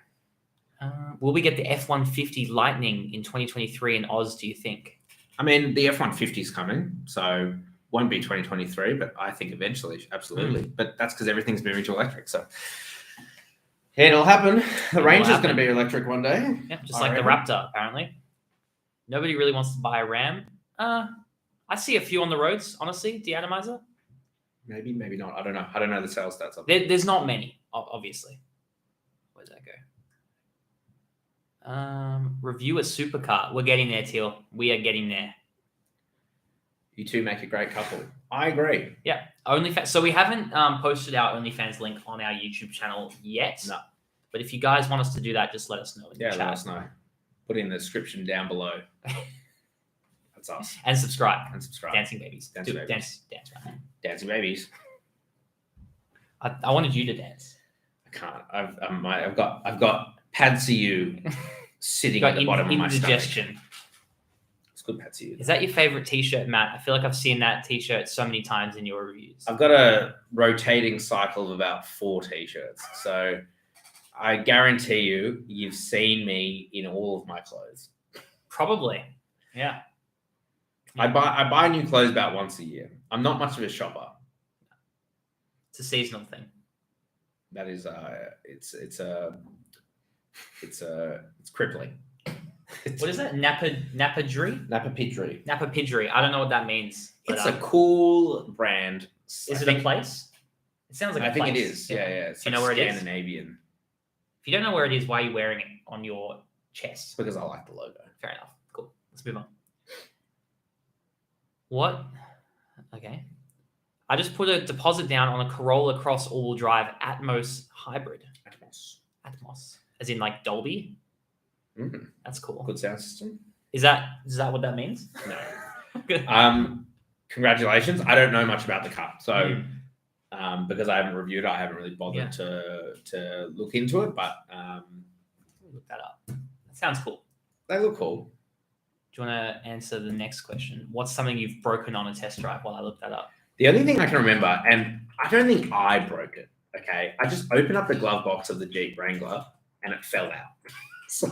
Will we get the F-150 Lightning in 2023 in Oz, do you think? I mean, the F-150 is coming, so won't be 2023, but I think eventually, absolutely. But that's because everything's moving to electric. So it'll happen. The Range is going to be electric one day. Yeah, just like the Raptor, apparently. Nobody really wants to buy a Ram. I see a few on the roads, honestly. De-atomizer. Maybe, maybe not. I don't know. I don't know the sales stats of it. There's not many, obviously. Where did that go? Review a supercar. We're getting there, Teal. We are getting there. You two make a great couple. I agree. Yeah. OnlyFans. So we haven't posted our OnlyFans link on our YouTube channel yet. No. But if you guys want us to do that, just let us know in the Yeah, chat. let us know. Put in the description down below. That's us. And subscribe. And subscribe. Dancing babies. Dancing Do- babies. Dance right now. Dancing babies. I wanted you to dance. I can't. I've got Padsy sitting at the bottom of my stomach. indigestion. It's good Padsy. Is that your favorite T-shirt, Matt? I feel like I've seen that T-shirt so many times in your reviews. I've got a rotating cycle of about 4 T-shirts, so I guarantee you've seen me in all of my clothes. Probably, yeah. I buy new clothes about once a year. I'm not much of a shopper. It's a seasonal thing. That is, it's crippling. What is that? Napadri? Napapidri. I don't know what that means. But, It's a cool brand. is it a place? It sounds like I a think place. it is. Yeah. It's Do you know where it is? Scandinavian. If you don't know where it is, why are you wearing it on your chest? Because I like the logo. Fair enough. Cool. Let's move on. What? Okay. I just put a deposit down on a Corolla Cross all-wheel drive Atmos hybrid. Atmos. As in like Dolby? Mm, That's cool. good sound system. Is that what that means? No. Congratulations. I don't know much about the car. So because I haven't reviewed it, I haven't really bothered to look into it. But Look that up. That sounds cool. they look cool. Do you want to answer the next question? What's something you've broken on a test drive while I look that up? The only thing I can remember, and I don't think I broke it, okay? I just opened up the glove box of the Jeep Wrangler and it fell out. So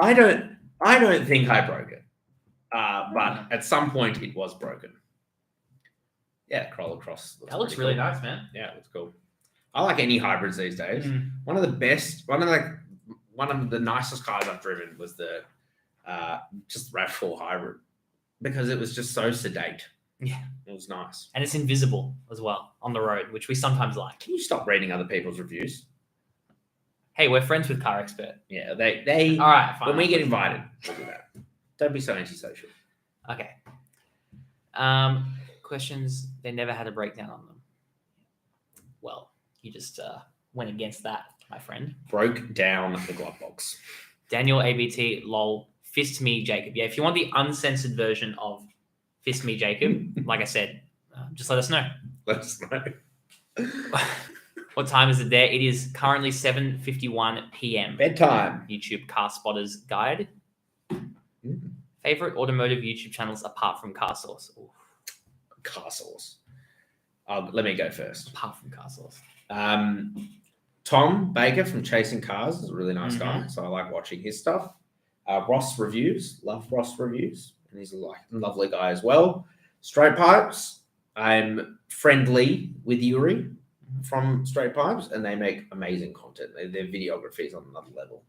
I don't think I broke it. But at some point it was broken. Yeah, Corolla Cross. That looks pretty really cool. nice, man. Yeah, it looks cool. I like any hybrids these days. One of the nicest cars I've driven was the just RAV4 hybrid because it was just so sedate. Yeah. It was nice. And it's invisible as well on the road, which we sometimes like. Can you stop reading other people's reviews? Hey, we're friends with Car Expert. Yeah, they All right, fine. when we get invited, we'll do that. Don't be so antisocial. Okay. Questions, they never had a breakdown on them. Well, you just went against that, my friend. Broke down the glove box. Daniel ABT, lol, fist me, Jacob. Yeah, if you want the uncensored version of fist me, Jacob, like I said, just let us know. Let us know. What time is it there? It is currently 7:51 p.m. Bedtime. YouTube Car Spotters Guide. Favorite automotive YouTube channels apart from CarSauce? Ooh, CarSauce. Let me go first. apart from CarSauce. Tom Baker from Chasing Cars is a really nice guy, so I like watching his stuff. Ross Reviews, love Ross Reviews, and he's a lovely guy as well. Straight Pipes, I'm friendly with Yuri from Straight Pipes, and they make amazing content. Their videography is on another level.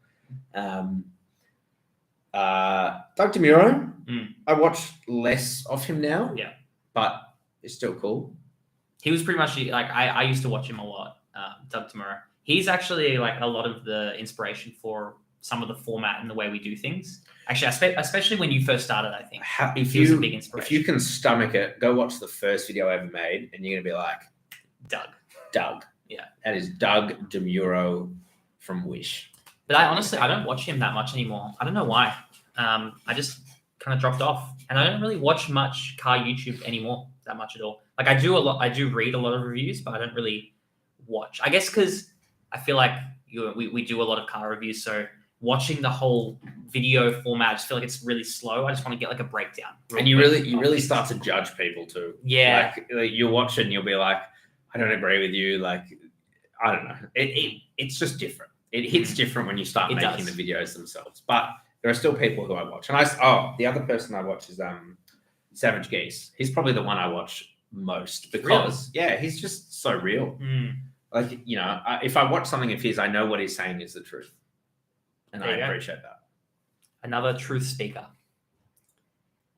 Doug DeMuro, I watch less of him now, but it's still cool. He was pretty much like I used to watch him a lot. Doug Tamura. He's actually like a lot of the inspiration for some of the format and the way we do things. Actually, especially when you first started, I think If it was a big inspiration. If you can stomach it, go watch the first video I ever made, and you're gonna be like, Doug. Yeah, that is Doug DeMuro from Wish. But I don't watch him that much anymore. I don't know why. I just kind of dropped off, and I don't really watch much car YouTube anymore that much at all. Like I do a lot. I do read a lot of reviews, but I don't really watch. I guess because I feel like we do a lot of car reviews, so watching the whole video format, I just feel like it's really slow. I just want to get like a breakdown. And you really start to judge people too. Yeah. Like you watch it and you'll be like, I don't agree with you. Like, I don't know. It's just different. It hits different when you start making the videos themselves. But there are still people who I watch. And the other person I watch is Savage Geese. He's probably the one I watch most because he's just so real. Like, you know, if I watch something of his, I know what he's saying is the truth. And I appreciate that. Another truth speaker.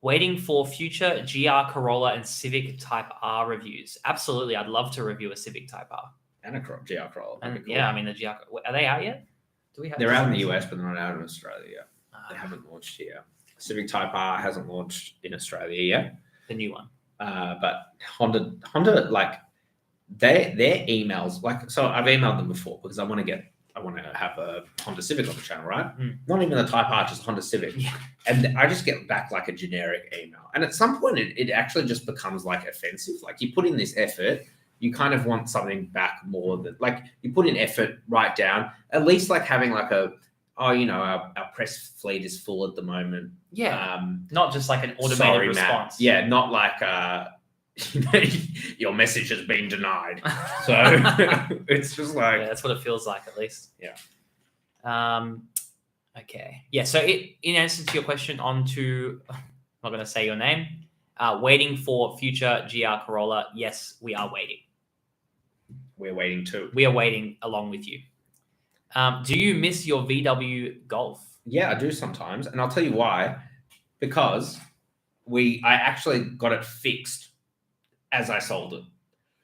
Waiting for future GR Corolla and Civic Type R reviews. Absolutely. I'd love to review a Civic Type R. And a GR Corolla. And, cool. Yeah, I mean, the GR... Are they out yet? Do we have They're out in the US, but they're not out in Australia yet. They haven't launched here. Civic Type R hasn't launched in Australia yet. The new one. But Honda, like, their emails, like, so I've emailed them before because I want to have a Honda Civic on the channel, right? Not even the Type R, just a Honda Civic. Yeah. And I just get back like a generic email. And at some point, it actually just becomes like offensive. Like you put in this effort, you kind of want something back more than, like you put in effort, write down, at least like having like our press fleet is full at the moment. Yeah. Not just like an automated response. Matt. Yeah, not like your message has been denied. So it's just like that's what it feels like, at least. Yeah. Okay. Yeah. So in answer to your question, I'm not going to say your name. Waiting for future GR Corolla. Yes, we are waiting. We're waiting too. We are waiting along with you. Do you miss your VW Golf? Yeah, I do sometimes, and I'll tell you why. Because I actually got it fixed as I sold it.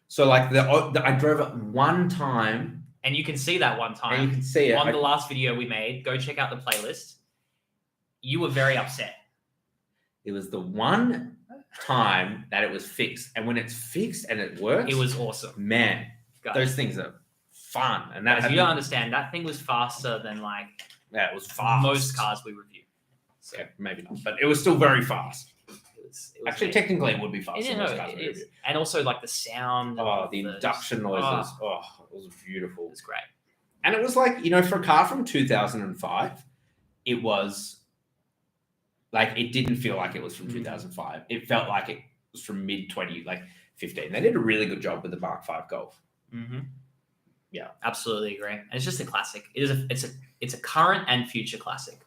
So like I drove it one time, and you can see that one time. And you can see it on the last video we made. Go check out the playlist. You were very upset. It was the one time that it was fixed, and when it's fixed and it works, it was awesome. Man, those things are fun, and that you don't understand. That thing was faster than it was fast. Most cars we review. So maybe not, but it was still very fast. It was actually amazing. Technically it would be faster than most cars we review. And also like the sound. The induction noises. It was beautiful. It was great. And it was like, for a car from 2005, it was like, it didn't feel like it was from 2005. It felt like it was from mid-20, like 15. They did a really good job with the Mark V Golf. Mm-hmm. Yeah, absolutely agree. And it's just a classic. It's a current and future classic.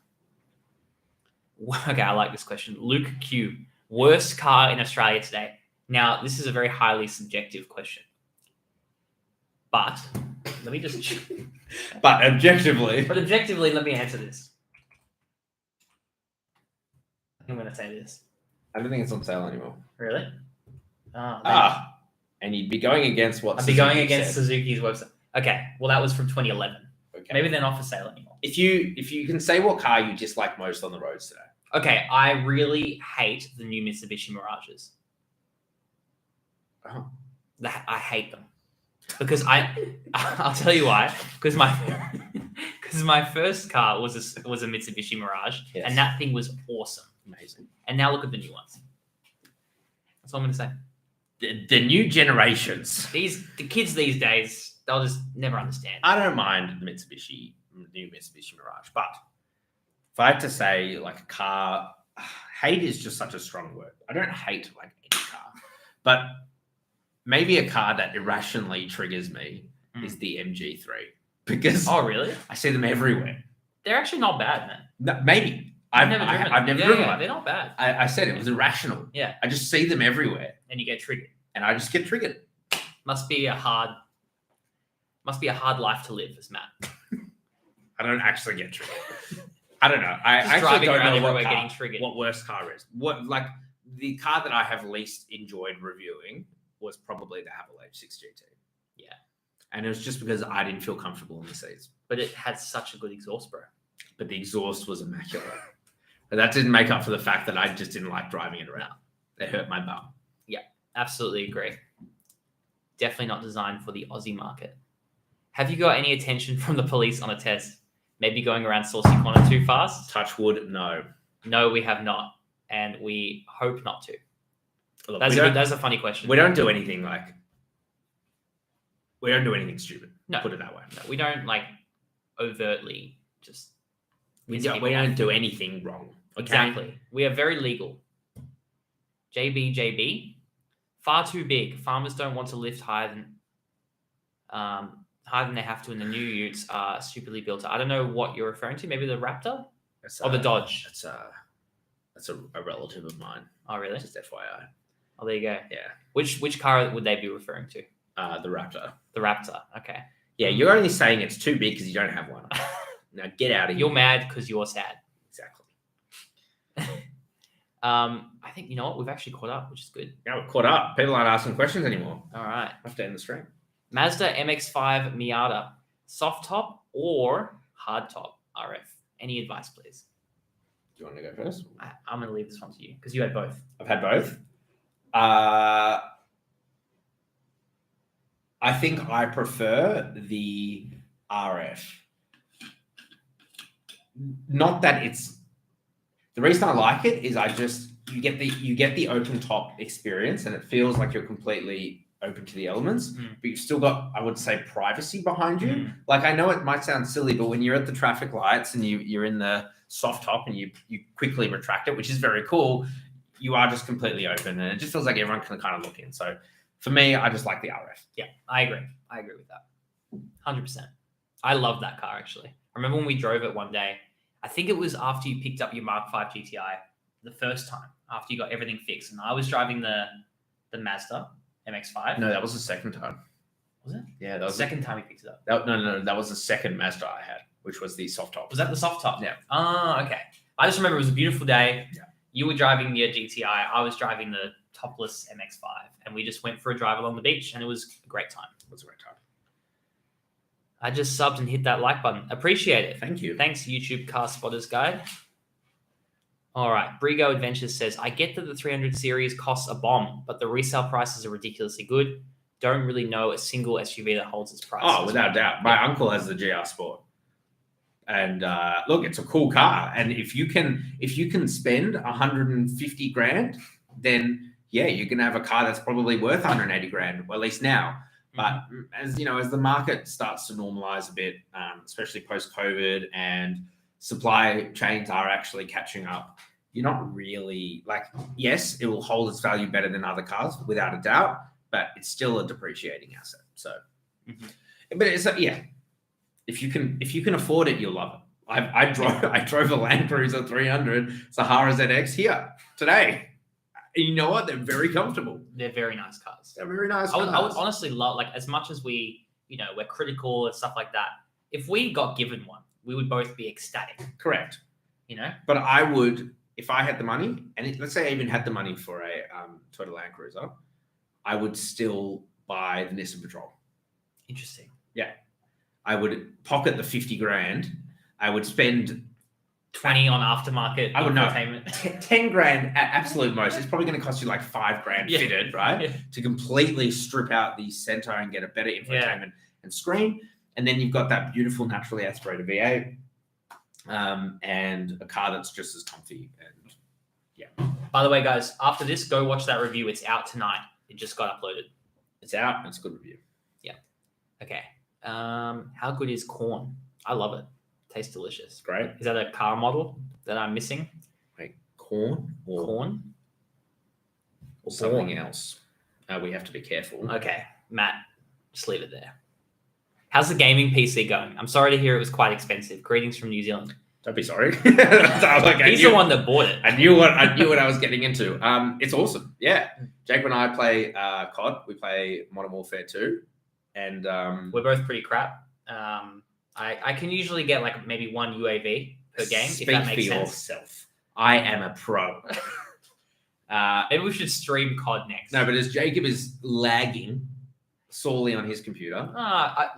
Okay, I like this question. Luke Q, worst car in Australia today. Now, this is a very highly subjective question. But let me just... But objectively, let me answer this. I'm going to say this. I don't think it's on sale anymore. Really? And you'd be going against what I'd be going against Suzuki's website. Okay, well, that was from 2011. Okay. Maybe they're not for sale anymore. If you can say what car you dislike most on the roads today. Okay, I really hate the new Mitsubishi Mirages. Oh. I hate them. Because I'll tell you why. Because my first car was a Mitsubishi Mirage, and that thing was awesome. Amazing. And now look at the new ones. That's all I'm going to say. The new generations. The kids these days, they'll just never understand. I don't mind the new Mitsubishi Mirage, but if I had to say like a car, hate is just such a strong word. I don't hate like any car, but maybe a car that irrationally triggers me is the MG3 because really? I see them everywhere. They're actually not bad, man. No, maybe. I've never driven one. They're not bad. I said it was irrational. Yeah. I just see them everywhere. And you get triggered. And I just get triggered. Must be a hard life to live as Matt. I don't actually get triggered. I don't know. I just actually don't know getting triggered. What worst car is. Like the car that I have least enjoyed reviewing was probably the Avalanche 6 GT. Yeah. And it was just because I didn't feel comfortable in the seats. But it had such a good exhaust, bro. but the exhaust was immaculate. But that didn't make up for the fact that I just didn't like driving it around. It hurt my bum. Yeah, absolutely agree. Definitely not designed for the Aussie market. Have you got any attention from the police on a test? Maybe going around Saucy Corner too fast? Touch wood, no. No, we have not. And we hope not to. Look, That's a funny question. We don't do anything stupid. No. Put it that way. No, we don't like overtly just. We don't do anything wrong. Okay? Exactly. We are very legal. JB, far too big. Farmers don't want to lift higher than they have to, and the new utes are stupidly built. I don't know what you're referring to. Maybe the Raptor or the Dodge. That's a relative of mine. Oh, really? Just FYI. Oh, there you go. Yeah. Which car would they be referring to? The Raptor. The Raptor. Okay. Yeah, you're only saying it's too big because you don't have one. Now get out of here. You're mad because you're sad. Exactly. I think, you know what? We've actually caught up, which is good. Now we're caught up. People aren't asking questions anymore. All right. I have to end the stream. Mazda MX-5 Miata, soft top or hard top RF? Any advice, please? Do you want to go first? I'm going to leave this one to you because you had both. I've had both. I think I prefer the RF. Not that it's the reason I like it is you get the open top experience and it feels like you're completely open to the elements, but you've still got, I would say, privacy behind you. Like, I know it might sound silly, but when you're at the traffic lights and you're in the soft top and you quickly retract it, which is very cool, you are just completely open and it just feels like everyone can kind of look in. So for me, I just like the RF. Yeah, I agree with that 100%. I love that car. Actually, I remember when we drove it one day. I think it was after you picked up your Mark 5 GTI the first time, after you got everything fixed, and I was driving the Mazda MX-5. No, that was the second time. Was it? Yeah, that was the second time we picked it up. No, that was the second Mazda I had, which was the soft top. Was that the soft top? Yeah. Oh, okay. I just remember it was a beautiful day. Yeah. You were driving your GTI. I was driving the topless MX-5, and we just went for a drive along the beach, and it was a great time. It was a great time. I just subbed and hit that like button. Appreciate it. Thank you. Thanks, YouTube Car Spotters Guide. All right. Brigo Adventures says, I get that the 300 series costs a bomb, but the resale prices are ridiculously good. Don't really know a single SUV that holds its price. Oh, without doubt. My uncle has the GR Sport. And look, it's a cool car. And if you can spend 150 grand, then yeah, you can have a car that's probably worth 180 grand, well, at least now. But as you know, as the market starts to normalize a bit, especially post-COVID, and supply chains are actually catching up, you're not really like, yes, it will hold its value better than other cars, without a doubt, but it's still a depreciating asset. So, but it's yeah, if you can afford it, you'll love it. I drove a Land Cruiser 300 Sahara ZX here today. You know what? They're very comfortable. They're very nice cars. They're very nice I cars. would honestly love, like, as much as we're critical and stuff like that, if we got given one, we would both be ecstatic. Correct. You know? But I would, if I had the money, and let's say I even had the money for a Toyota Land Cruiser, I would still buy the Nissan Patrol. Interesting. Yeah. I would pocket the 50 grand. I would spend 20 on aftermarket. I would know. 10 grand at absolute most. It's probably going to cost you like 5 grand fitted, right? Yeah. To completely strip out the center and get a better infotainment and screen. And then you've got that beautiful naturally aspirated V8 and a car that's just as comfy. And yeah. By the way, guys, after this, go watch that review. It's out tonight. It just got uploaded. It's out. It's a good review. Yeah. Okay. How good is corn? I love it. Tastes delicious. Great. Is that a car model that I'm missing? Wait, corn? Or something else. We have to be careful. Okay, Matt, just leave it there. How's the gaming PC going? I'm sorry to hear it was quite expensive. Greetings from New Zealand. Don't be sorry. He's the one that bought it. I knew what I was getting into. It's awesome. Yeah. Jacob and I play COD. We play Modern Warfare 2. And we're both pretty crap. I can usually get like maybe one UAV per game. Speak if that makes for sense. yourself. I am a pro. Maybe we should stream COD next. No, but as Jacob is lagging sorely on his computer.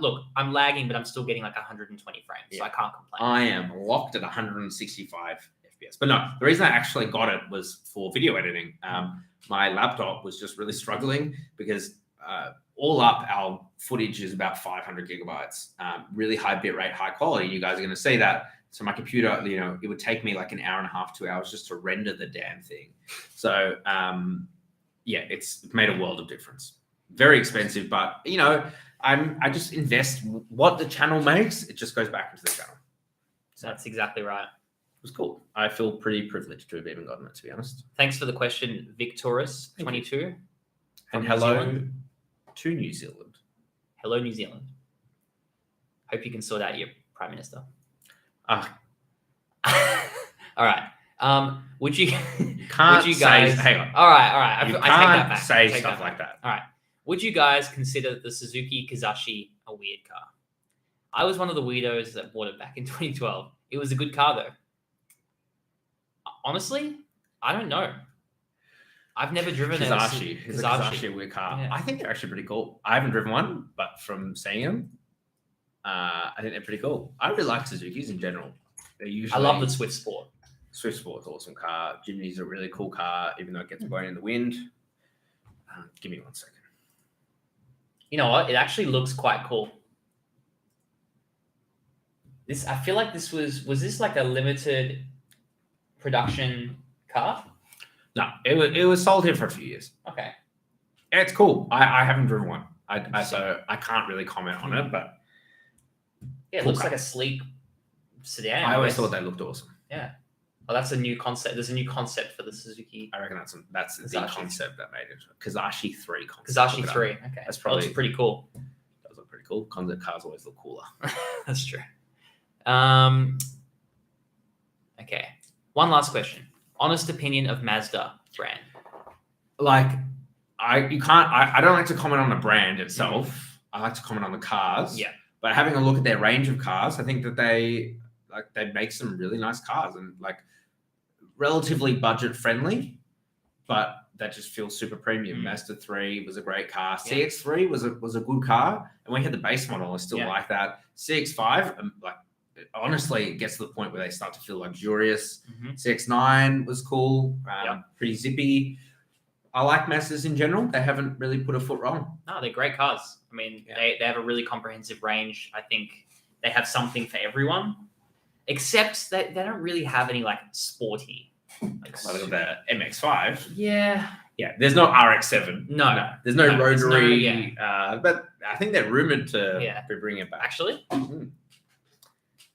Look, I'm lagging, but I'm still getting like 120 frames, so I can't complain. I am locked at 165 FPS. But no, the reason I actually got it was for video editing. My laptop was just really struggling because all up, our footage is about 500 gigabytes, really high bitrate, high quality. You guys are going to see that. So my computer, it would take me like an hour and a half, 2 hours just to render the damn thing. So it's made a world of difference. Very expensive, but I just invest what the channel makes. It just goes back into the channel. So that's exactly right. It was cool. I feel pretty privileged to have even gotten it, to be honest. Thanks for the question, Victorus22. And hello to New Zealand. Hello, New Zealand. Hope you can sort out your Prime Minister. All right. Would you guys hang on. All right. I take that back. Say stuff like that. All right. Would you guys consider the Suzuki Kizashi a weird car? I was one of the weirdos that bought it back in 2012. It was a good car though. Honestly, I don't know. I've never driven Kizashi. Is a Kizashi a weird car? Yeah. I think they're actually pretty cool. I haven't driven one, but from seeing them, I think they're pretty cool. I really like Suzukis in general. They're usually. I love the Swift Sport. Swift Sport's an awesome car. Jimny's a really cool car, even though it gets blown in the wind. Give me 1 second. You know what? It actually looks quite cool. I feel like this was this like a limited production car? No, it was sold here for a few years. Okay. Yeah, it's cool. I haven't driven one. So I can't really comment on it, but yeah, it looks like a sleek sedan. I always thought they looked awesome. Yeah. Well, that's a new concept. There's a new concept for the Suzuki. I reckon that's the concept that made it. Kizashi 3 concept. Kizashi 3. Okay. That's probably looks pretty cool. That look pretty cool. Concept cars always look cooler. That's true. Okay. One last question. Honest opinion of Mazda brand. Like, I don't like to comment on the brand itself. I like to comment on the cars. Yeah. But having a look at their range of cars, I think that they make some really nice cars and like relatively budget friendly, but that just feels super premium. Mazda 3 was a great car. Yeah. CX3 was a good car, and we had the base model. I still like that. CX5, honestly, it gets to the point where they start to feel luxurious. CX9 was cool, pretty zippy. I like Mazdas in general. They haven't really put a foot wrong. No, they're great cars. I mean, they have a really comprehensive range. I think they have something for everyone, except that they don't really have any like sporty. Like the MX-5. Yeah. Yeah, there's no RX-7. No. There's no rotary. No, but I think they're rumored to be bringing it back. Actually,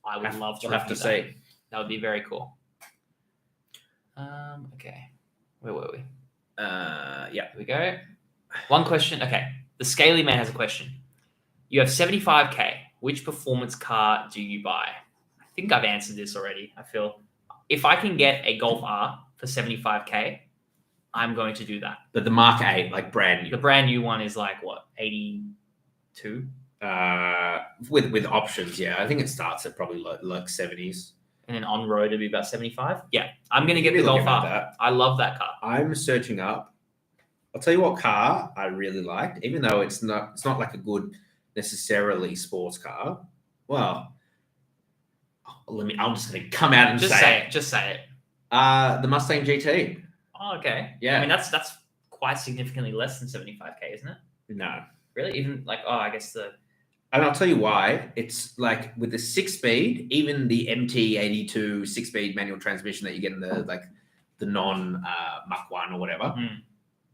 I would love to have to see. That would be very cool. Okay. Where were we? Here we go. One question. Okay. The Scaly Man has a question. You have 75K. Which performance car do you buy? I think I've answered this already. I feel if I can get a Golf R for 75K, I'm going to do that. But the Mark 8, like brand new. The brand new one is like what, 82? With options, yeah. I think it starts at probably like 70s. And then on road it'd be about 75. Yeah, I'm gonna get the Golf R. I love that car. I'm searching up. I'll tell you what car I really liked, even though it's not like a good necessarily sports car. Well, I'm just gonna come out and say it. Just say it. The Mustang GT. Oh, okay. Yeah. I mean that's quite significantly less than 75K, isn't it? No. Really? Even like I guess and I'll tell you why. It's like with the 6-speed, even the MT82 6-speed manual transmission that you get in the non Mach 1 or whatever.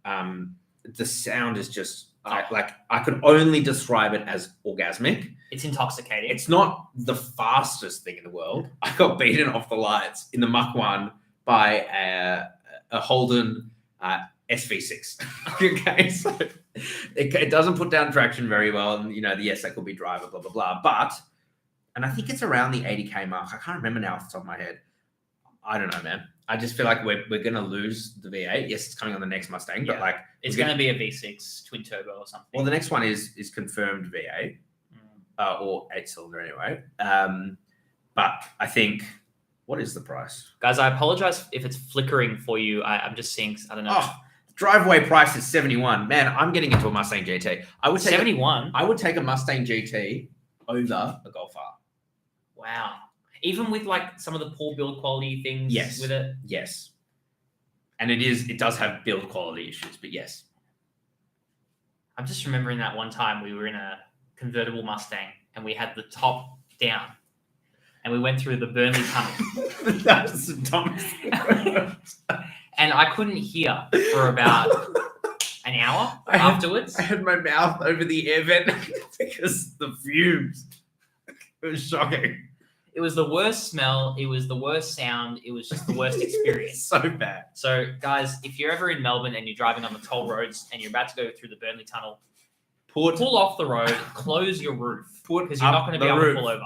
The sound is just I could only describe it as orgasmic. It's intoxicating. It's not the fastest thing in the world. I got beaten off the lights in the Mach 1 by a Holden SV6. Okay, so it doesn't put down traction very well, and yes, that could be driver, blah blah blah. But, and I think it's around the 80K mark. I can't remember now off the top of my head. I don't know, man. I just feel like we're gonna lose the V8. Yes, it's coming on the next Mustang, but like it's gonna be a V6 twin turbo or something. Well, the next one is confirmed V8 or 8-cylinder anyway. But I think. What is the price? Guys, I apologize if it's flickering for you. I'm just seeing, I don't know. Oh, Driveway price is 71. Man, I'm getting into a Mustang GT. I would take 71. I would take a Mustang GT over a Golf R. Wow. Even with like some of the poor build quality things Yes. with it. Yes. And it does have build quality issues, but yes. I'm just remembering that one time we were in a convertible Mustang and we had the top down and we went through the Burnley Tunnel. That's the dumbest thing. And I couldn't hear for about an hour afterwards. I had my mouth over the air vent because the fumes. It was shocking. It was the worst smell. It was the worst sound. It was just the worst experience. So bad. So, guys, if you're ever in Melbourne and you're driving on the toll roads and you're about to go through the Burnley Tunnel, pull off the road, close your roof, because you're not going to be able to pull over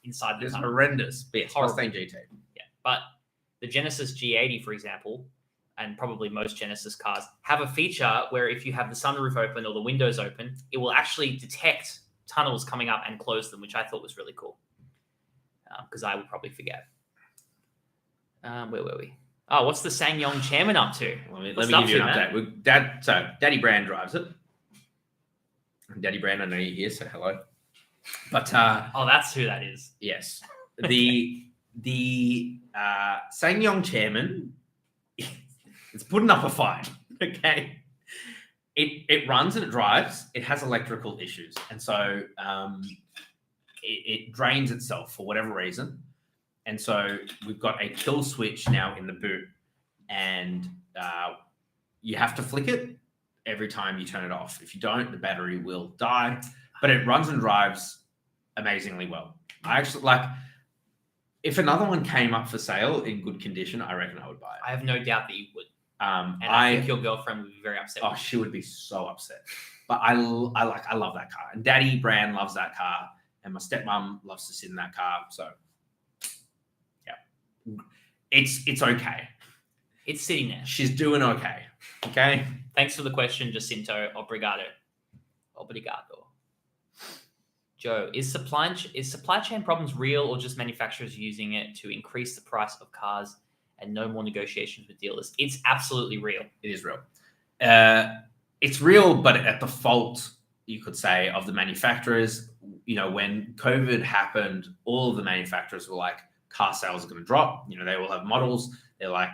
inside the It's tunnel. horrendous. But yes, Mustang GT. Yeah, but the Genesis G80, for example, and probably most Genesis cars have a feature where if you have the sunroof open or the windows open, it will actually detect tunnels coming up and close them, which I thought was really cool. Because I would probably forget. Where were we? Oh, what's the Sangyong chairman up to? Let me give you an update. Daddy Brand drives it. Daddy Brand, I know you're here, so hello. But that's who that is. yes, the Sangyong chairman is putting up a fight. Okay, it runs and it drives. It has electrical issues, and so it drains itself for whatever reason. And so we've got a kill switch now in the boot, and you have to flick it every time you turn it off. If you don't, the battery will die. But it runs and drives amazingly well. I actually if another one came up for sale in good condition, I reckon I would buy it. I have no doubt that you would. And I think your girlfriend would be very upset. Oh, she would be so upset. But I love that car, and Daddy Brand loves that car. And my stepmom loves to sit in that car. So, yeah. It's okay. It's sitting there. She's doing okay. Okay? Thanks for the question, Jacinto. Obrigado. Joe, is supply chain problems real or just manufacturers using it to increase the price of cars and no more negotiations with dealers? It's absolutely real. It is real. It's real, but at the fault, you could say, of the manufacturers. You know, when COVID happened, all of the manufacturers were like, car sales are going to drop. You know, they will have models. They're like,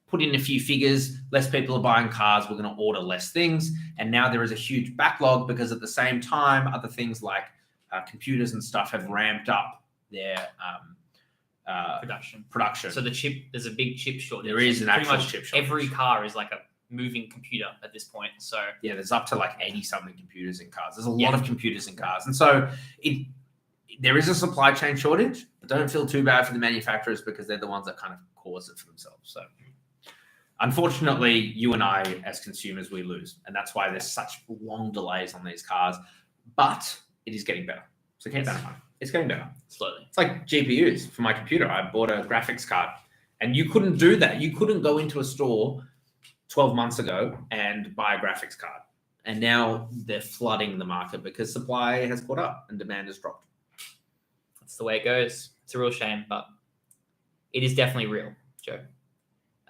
put in a few figures. Less people are buying cars. We're going to order less things. And now there is a huge backlog because at the same time, other things like computers and stuff have ramped up their production. So there's a big chip shortage. There is an actual chip shortage. Every car is like a moving computer at this point. So yeah, there's up to like 80 something computers in cars. There's a lot of computers in cars. And so there is a supply chain shortage, but don't feel too bad for the manufacturers because they're the ones that kind of cause it for themselves. So unfortunately, you and I as consumers, we lose. And that's why there's such long delays on these cars, but it is getting better. So keep that in mind. It's getting better. Slowly. It's like GPUs for my computer. I bought a graphics card and you couldn't do that. You couldn't go into a store 12 months ago and buy a graphics card. And now they're flooding the market because supply has caught up and demand has dropped. That's the way it goes. It's a real shame, but it is definitely real, Joe.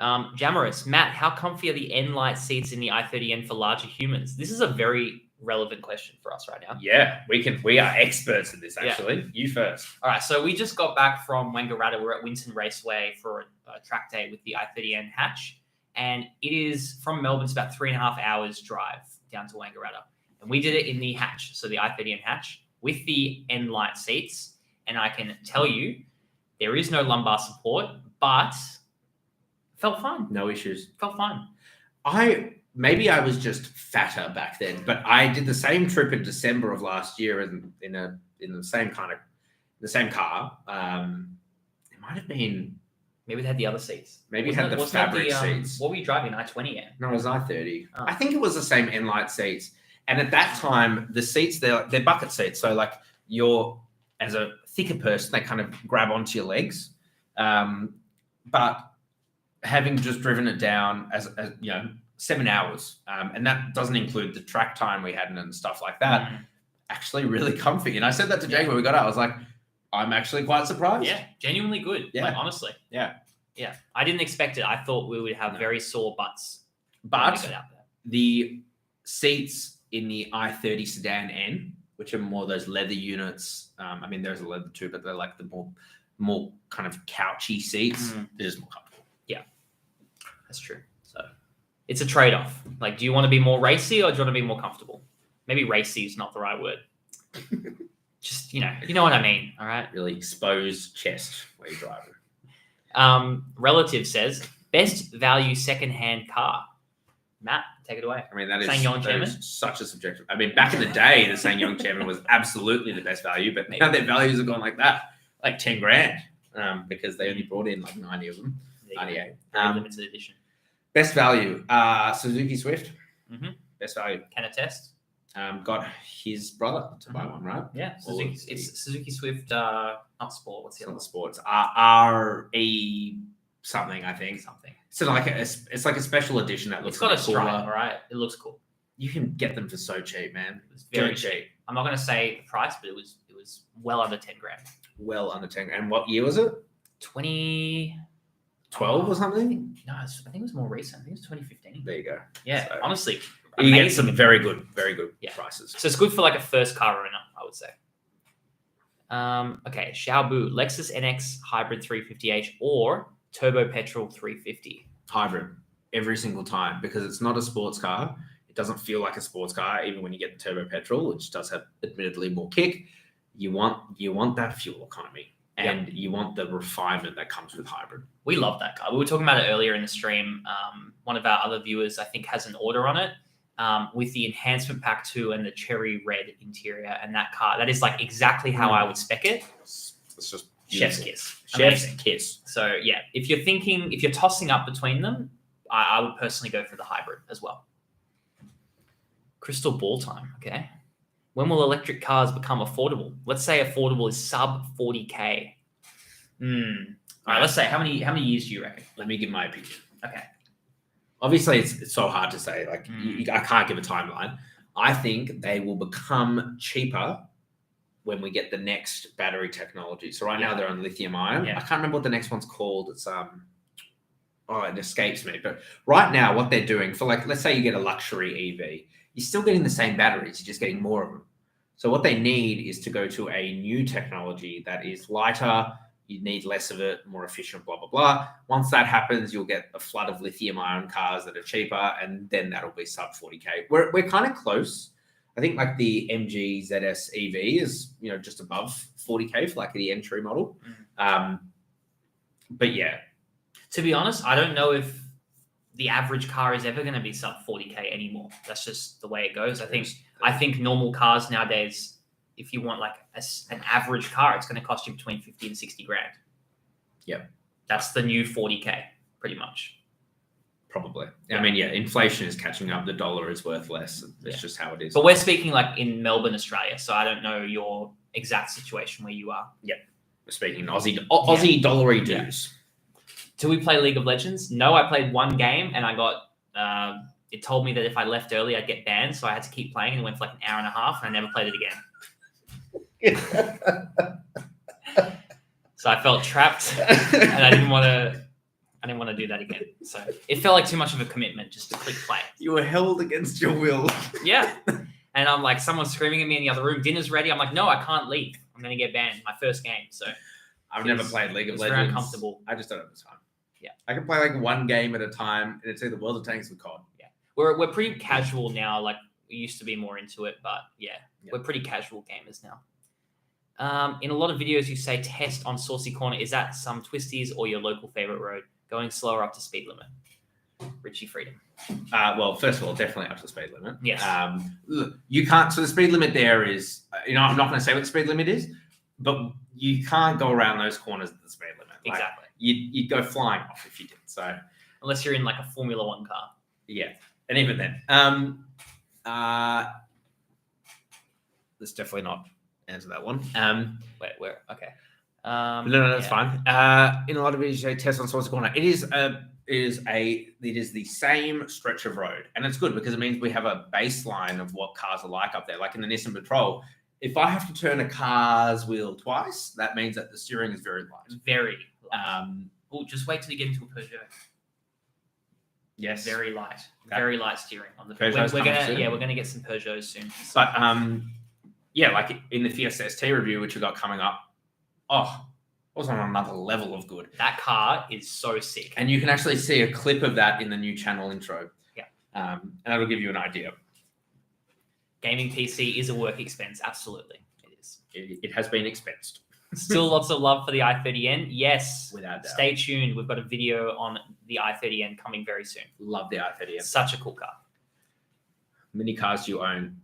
Humorous, Matt, how comfy are the N light seats in the i30N for larger humans? This is a very relevant question for us right now. Yeah, we are experts at this, actually. Yeah. You first. All right, so we just got back from Wangaratta. We're at Winton Raceway for a track day with the i30N hatch. And it is from Melbourne, it's about 3.5 hours drive down to Wangaratta. And we did it in the hatch, so the i30N hatch, with the N light seats. And I can tell you, there is no lumbar support, but felt fine. No issues. Felt fine. Maybe I was just fatter back then, but I did the same trip in December of last year in the same car. It might have been. Maybe it had the other seats. Maybe it had the fabric seats. What were you driving? i20 N? No, it was i30. Oh. I think it was the same N-Light seats. And at that time, the seats, they're bucket seats. So like as a thicker person, they kind of grab onto your legs. But having just driven it down as 7 hours, and that doesn't include the track time we had and stuff like that, actually really comfy. And I said that to Jake when we got out. I was like, I'm actually quite surprised. Yeah, genuinely good. Yeah. Like, honestly. Yeah. Yeah. I didn't expect it. I thought we would have very sore butts. But the seats in the i30 Sedan N, which are more those leather units. I mean, there's a leather too, but they're like the more kind of couchy seats. They're just more comfortable. Yeah, that's true. So it's a trade-off. Like, do you want to be more racy or do you want to be more comfortable? Maybe racy is not the right word. Just, you know what I mean. All right. Really exposed chest while you're driving. Relative says best value second-hand car. Matt, take it away. I mean, that is such a subjective. I mean, back in the day, the Sangyong Chairman was absolutely the best value, but now their values have gone like that, like 10 grand, because they only brought in like 90 of them, 98. Limited edition. Best value, Suzuki Swift. Mm-hmm. Best value. Can attest. Got his brother to buy one, right? Yeah, it's Suzuki Swift, not Sport. What's the other? Sports. RE something, I think. So it's like a special edition that looks. It's got a stripe, all right. It looks cool. You can get them for so cheap, man. It's very cheap. I'm not going to say the price, but it was well under 10 grand. Well under 10. And what year was it? 2012 or something? No, I think it was more recent. I think it was 2015. There you go. Yeah, so, honestly, you get some very good prices. So it's good for like a first car owner, I would say. Okay, Xiaobu, Lexus NX Hybrid 350h or Turbo Petrol 350. Hybrid every single time, because it's not a sports car. It doesn't feel like a sports car, even when you get the turbo petrol, which does have admittedly more kick. You want that fuel economy, and you want the refinement that comes with hybrid. We love that car. We were talking about it earlier in the stream. One of our other viewers, I think, has an order on it with the enhancement pack 2 and the cherry red interior, and that car, that is like exactly how I would spec it. It's just chef's kiss. Chef's kiss. So yeah, if you're tossing up between them, I would personally go for the hybrid as well. Crystal ball time. Okay. When will electric cars become affordable? Let's say affordable is sub 40K. All right. Let's say how many years do you reckon? Let me give my opinion. Okay. Obviously, it's so hard to say. Like I can't give a timeline. I think they will become cheaper when we get the next battery technology. So right now they're on lithium ion. I can't remember what the next one's called. It's it escapes me. But right now, what they're doing for, like, let's say you get a luxury EV, you're still getting the same batteries, you're just getting more of them. So what they need is to go to a new technology that is lighter, you need less of it, more efficient, blah, blah, blah. Once that happens, you'll get a flood of lithium ion cars that are cheaper, and then that'll be sub 40K. We're kind of close. I think like the MG ZS EV is, just above 40K for like the entry model. But yeah. To be honest, I don't know if the average car is ever going to be sub 40K anymore. That's just the way it goes. I think normal cars nowadays, if you want like an average car, it's going to cost you between 50 and 60 grand. Yep. That's the new 40K, pretty much. Probably. I mean, inflation is catching up. The dollar is worth less. It's just how it is. But we're speaking like in Melbourne, Australia. So I don't know your exact situation where you are. Yep. We're speaking Aussie dollary dues. Do we play League of Legends? No, I played one game and I got, it told me that if I left early, I'd get banned. So I had to keep playing, and it went for like an hour and a half, and I never played it again. So I felt trapped, and I didn't want to do that again. So it felt like too much of a commitment just to click play. You were held against your will. Yeah. And I'm like, someone's screaming at me in the other room, dinner's ready. I'm like, no, I can't leave. I'm going to get banned. My first game. So I've never played League of Legends. Very uncomfortable. I just don't have the time. Yeah. I can play like one game at a time, and it's either World of Tanks or COD. Yeah. We're pretty casual now. Like, we used to be more into it, but we're pretty casual gamers now. In a lot of videos, you say test on Saucy Corner. Is that some twisties or your local favorite road? Going slower up to speed limit. Richie Freedom. Well, first of all, definitely up to the speed limit. Yes. Look, you can't. So the speed limit there is, I'm not going to say what the speed limit is, but you can't go around those corners at the speed limit. Like, exactly. You'd go flying off if you did. So unless you're in like a Formula One car. Yeah, and even then, let's definitely not answer that one. Wait, where? Okay. No, that's fine. In a lot of videos, you say test on Saucy Corner. It is the same stretch of road, and it's good because it means we have a baseline of what cars are like up there. Like in the Nissan Patrol, if I have to turn a car's wheel twice, that means that the steering is very light. Very light. Just wait till you get into a Peugeot. Yes. Very light. Okay. Very light steering on the. Peugeot's We're coming gonna soon. we're gonna get some Peugeots soon. But yeah, like in the Fiesta ST review, which we got coming up, it was on another level of good. That car is so sick. And you can actually see a clip of that in the new channel intro. Yeah. And that'll give you an idea. Gaming PC is a work expense. Absolutely, it is. It has been expensed. Still lots of love for the i30N. Yes. Without doubt. Stay tuned. We've got a video on the i30N coming very soon. Love the i30N. Such a cool car. How many cars do you own?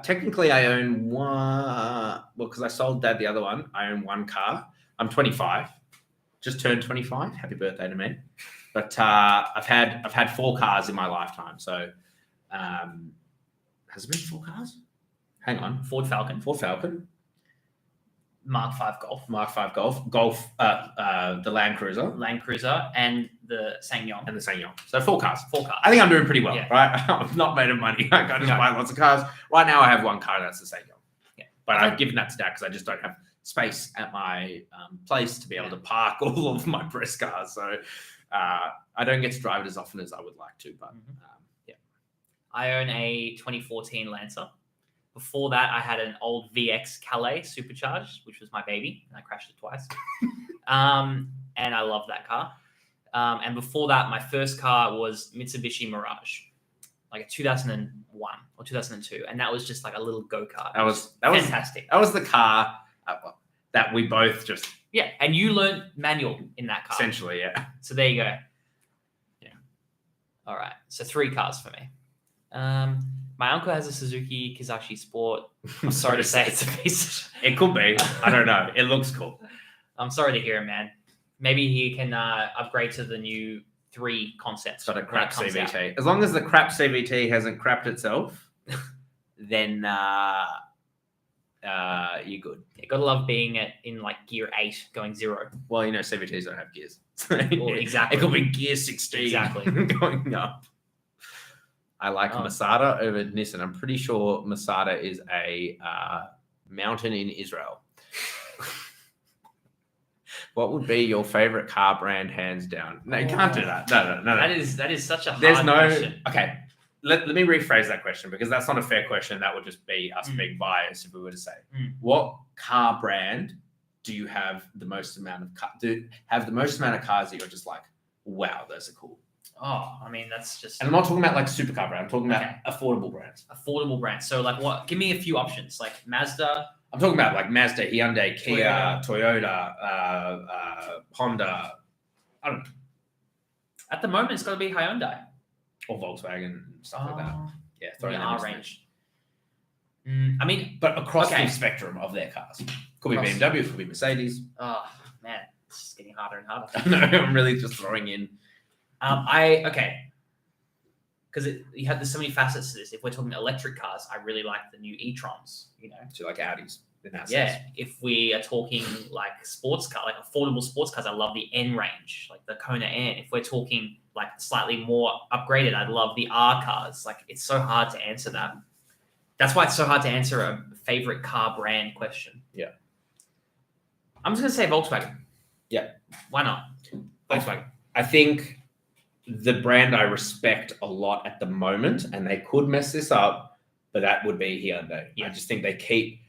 Technically, I own one. Well, because I sold Dad the other one, I own one car. I'm 25. Just turned 25. Happy birthday to me. But I've had 4 cars in my lifetime. So has it been 4 cars? Hang on. Ford Falcon. Ford Falcon. Mark V Golf. Mark V Golf. The Land Cruiser. Land Cruiser and the Sangyong. And the Sangyong. So 4 cars. 4 cars. I think I'm doing pretty well, Yeah. right? I'm not made of money. I just buy lots of cars. Right now, I have one car, that's the Sangyong. Yeah. But I've given that to Dad because I just don't have space at my place to be able to park all of my press cars. So I don't get to drive it as often as I would like to. But yeah. I own a 2014 Lancer. Before that, I had an old VX Calais supercharged, which was my baby, and I crashed it twice. And I love that car. And before that, my first car was Mitsubishi Mirage, like a 2001 or 2002, and that was just like a little go-kart. That was fantastic. That was the car that we both just and you learned manual in that car. essentially, yeah. So there you go. Yeah. All right. So 3 cars for me. My uncle has a Suzuki Kizashi Sport. I'm sorry to say it's a piece of... It could be. I don't know. It looks cool. I'm sorry to hear it, man. Maybe he can upgrade to the new 3 concepts. It's got a when crap it comes out. CVT. As long as the crap CVT hasn't crapped itself, then you're good. You gotta love being in like gear 8 going 0. Well, you know, CVTs don't have gears. Well, exactly. It could be gear 16 Exactly. going up. I like Masada over Nissan. I'm pretty sure Masada is a mountain in Israel. What would be your favorite car brand, hands down? No, you can't do that. No. That is such a hard There's no... question. Okay, let me rephrase that question because that's not a fair question. That would just be us being biased if we were to say. What car brand do you have the most amount of cars that you're just like, wow, those are cool? Oh, I mean, that's just... And I'm not talking about like supercar brand. I'm talking about affordable brands. Affordable brands. So like what? Give me a few options. Like Mazda. I'm talking about like Mazda, Hyundai, Kia, Toyota, Honda. I don't know. At the moment, it's got to be Hyundai. Or Volkswagen and stuff like that. Yeah, The them R in range. I mean... But across the spectrum of their cars. Could be BMW, could be Mercedes. Oh, man. It's getting harder and harder. No, I'm really just throwing in... because you have there's so many facets to this. If we're talking electric cars, I really like the new e-trons. You know, so like Audis in that yeah. sense. If we are talking like sports car, like affordable sports cars, I love the N range, like the Kona N. If we're talking like slightly more upgraded, I love the R cars. Like it's so hard to answer that. That's why it's so hard to answer a favorite car brand question. Yeah, I'm just gonna say Volkswagen. Yeah, why not? Volkswagen. I think the brand I respect a lot at the moment, and they could mess this up, but that would be Hyundai. Yeah. I just think they keep,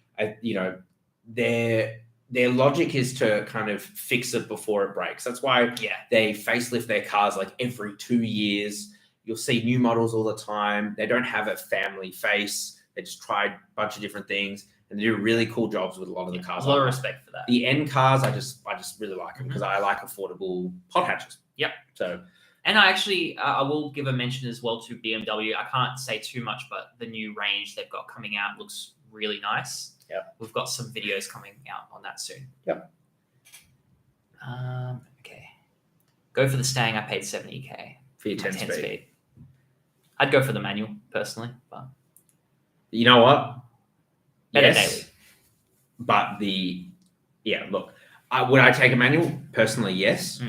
their logic is to kind of fix it before it breaks. That's why they facelift their cars like every 2 years. You'll see new models all the time. They don't have a family face. They just try a bunch of different things, and they do really cool jobs with a lot of the cars. A lot of respect for that. The N cars, I just really like them because I like affordable hot hatches. Yep. So. And I actually, I will give a mention as well to BMW. I can't say too much, but the new range they've got coming out looks really nice. Yep. We've got some videos coming out on that soon. Yep. Okay. Go for the Stang. I paid $70K for your 10 speed. I'd go for the manual personally, but you know what? Better daily. But look, would I take a manual personally? Yes.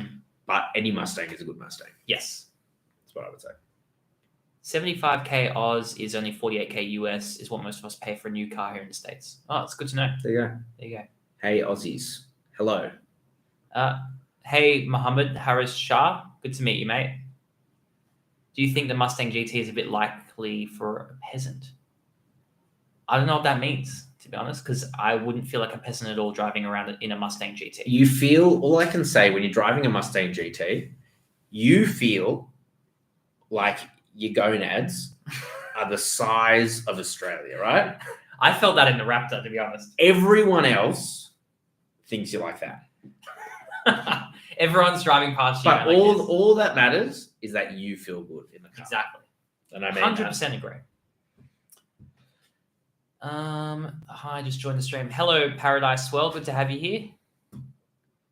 But any Mustang is a good Mustang. Yes. That's what I would say. 75K Oz is only 48K US is what most of us pay for a new car here in the States. Oh, it's good to know. There you go. Hey, Aussies. Hello. Hey, Mohammed Haris Shah. Good to meet you, mate. Do you think the Mustang GT is a bit likely for a peasant? I don't know what that means, to be honest, because I wouldn't feel like a peasant at all driving around in a Mustang GT. You feel, all I can say when you're driving a Mustang GT, you feel like your gonads are the size of Australia, right? I felt that in the Raptor, to be honest. Everyone else thinks you're like that. Everyone's driving past you. But like all that matters is that you feel good in the car. Exactly. And I mean 100% agree. Hi, just joined the stream. Hello, Paradise Swell. Good to have you here.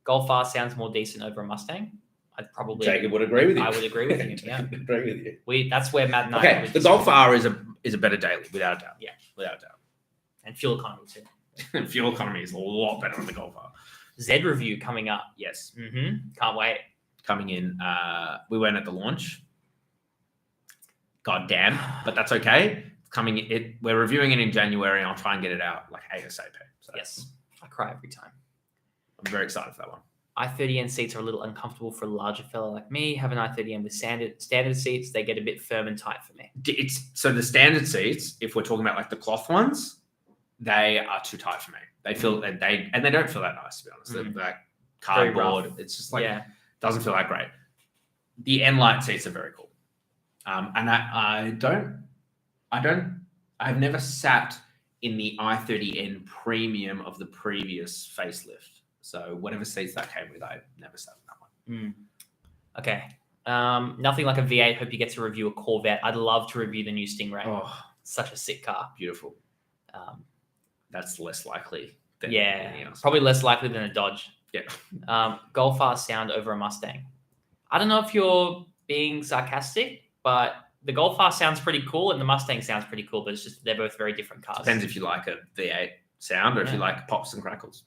Golf R sounds more decent over a Mustang. I'd probably Jacob would agree with you. I would agree with you. Yeah, agree with you. That's where Matt and I. Okay, the Golf R is a better daily, without a doubt. Yeah, without a doubt. And fuel economy too. Fuel economy is a lot better on the Golf R. Z review coming up. Yes. Can't wait. Coming in. We weren't at the launch. God damn, but that's okay. We're reviewing it in January, and I'll try and get it out like ASAP. So Yes, I cry every time. I'm very excited for that one. i30N seats are a little uncomfortable for a larger fella like me. Have an i30N with standard seats. They get a bit firm and tight for me. So the standard seats, if we're talking about like the cloth ones, they are too tight for me. They feel they don't feel that nice, to be honest. They're like cardboard. It's just like doesn't feel that great. The N Light seats are very cool. And I've never sat in the i30N premium of the previous facelift. So whatever seats that came with, I never sat in that one. Okay. Nothing like a V8. Hope you get to review a Corvette. I'd love to review the new Stingray. Oh, such a sick car. Beautiful. That's less likely than anything else. Probably less likely than a Dodge. Yeah. Golf R sound over a Mustang. I don't know if you're being sarcastic, but the Golf R sounds pretty cool and the Mustang sounds pretty cool, but it's just they're both very different cars. Depends if you like a V8 sound or if you like pops and crackles.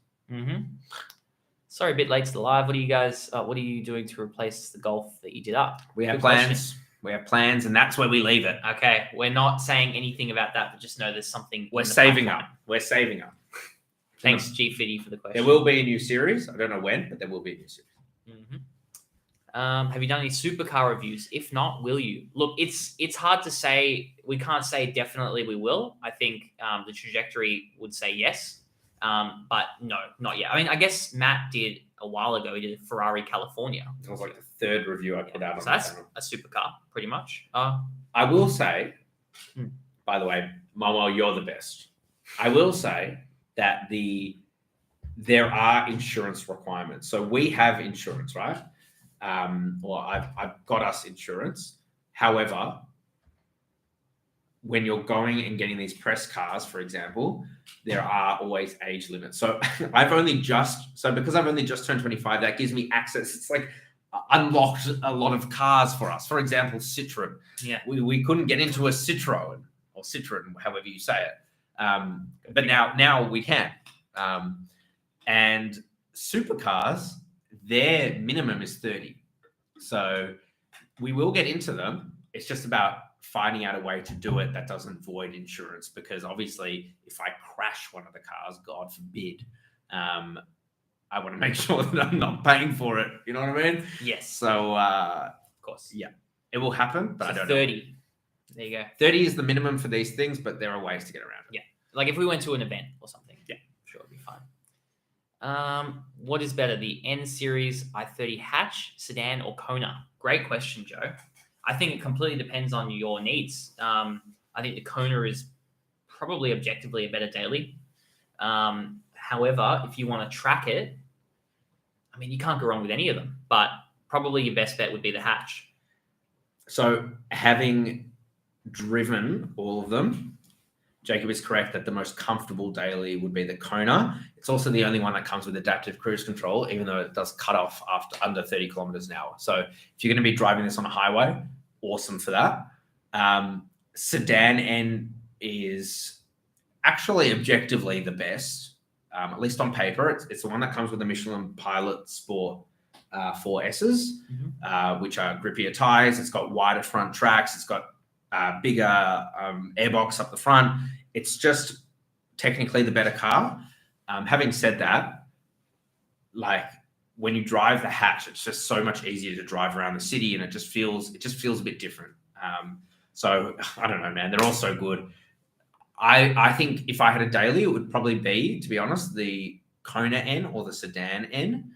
Sorry, a bit late to the live. What are you doing to replace the Golf that you did up? We have plans. We have plans, and that's where we leave it. Okay, we're not saying anything about that, but just know there's something. We're saving up. We're saving up. Thanks, G50, for the question. There will be a new series. I don't know when, but there will be a new series. Have you done any supercar reviews? If not, will you? Look, it's hard to say. We can't say definitely we will. I think the trajectory would say yes, but no, not yet. I mean, I guess Matt did a while ago. He did Ferrari California. It was like the third review I put out on so that's channel. A supercar, pretty much. I will say, by the way, Momo, you're the best. I will say that there are insurance requirements. So we have insurance, right? I've got us insurance. However, when you're going and getting these press cars, for example, there are always age limits. So because I've only just turned 25, that gives me access. It's like unlocked a lot of cars for us. For example, Citroen. Yeah. We couldn't get into a Citroen or Citroen, however you say it. But now we can. And supercars, their minimum is 30. So we will get into them. It's just about finding out a way to do it that doesn't void insurance, because obviously if I crash one of the cars, God forbid, I want to make sure that I'm not paying for it. You know what I mean? Yes. So, of course. Yeah, it will happen, but so I don't 30. know. There you go. 30 is the minimum for these things, but there are ways to get around it. Yeah. Like if we went to an event or something. Yeah. Sure, it'd be fine. What is better, the N Series i30 hatch, sedan, or Kona? Great question, Joe. I think it completely depends on your needs. I think the Kona is probably objectively a better daily. However, if you want to track it, I mean, you can't go wrong with any of them, but probably your best bet would be the hatch. So having driven all of them, Jacob is correct that the most comfortable daily would be the Kona. It's also the only one that comes with adaptive cruise control, even though it does cut off after under 30 kilometers an hour. So if you're going to be driving this on a highway, awesome for that. Sedan N is actually objectively the best, at least on paper. It's the one that comes with the Michelin Pilot Sport 4Ss, which are grippier tires. It's got wider front tracks. It's got bigger airbox up the front. It's just technically the better car. Having said that, like when you drive the hatch, it's just so much easier to drive around the city, and it just feels a bit different. So I don't know, man. They're all so good. I think if I had a daily, it would probably be, to be honest, the Kona N or the Sedan N.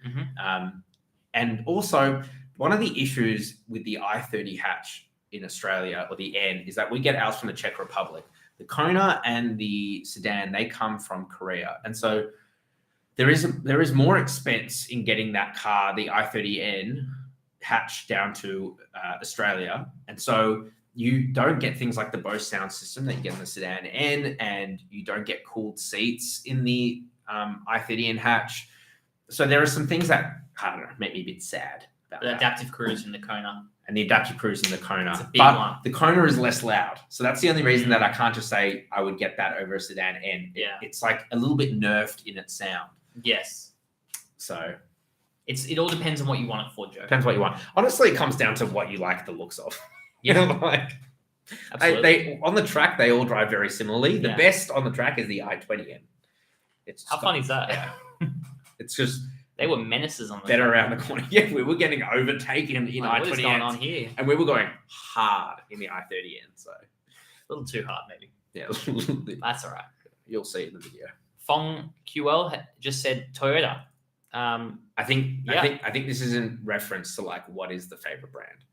And also, one of the issues with the i30 hatch in Australia, or the N, is that we get ours from the Czech Republic. The Kona and the Sedan, they come from Korea. And so there is more expense in getting that car, the i30N hatch, down to Australia. And so you don't get things like the Bose sound system that you get in the Sedan N, and you don't get cooled seats in the i30N hatch. So there are some things that, I don't know, make me a bit sad about The that. adaptive cruise in the Kona. And the adaptive cruise in the Kona. It's a big but one. the Kona is less loud. So that's the only reason that I can't just say I would get that over a Sedan N. Yeah. It's like a little bit nerfed in its sound. Yes. So it all depends on what you want it for, Joe. depends what you want. Honestly, it comes down to what you like the looks of. You Yeah. know, like Absolutely. they on the track, they all drive very similarly. The Yeah. best on the track is the i20N. It's How funny is that? Yeah. It's just They were menaces on the better track. around the corner. Yeah, we were getting overtaken in Like, what is going on i20N. here? And we were going hard in the i30N. So A little too hard, maybe. yeah, That's all right. you'll see it in the video. Fong QL just said Toyota. I think Yeah. I think this is in reference to like what is the favorite brand.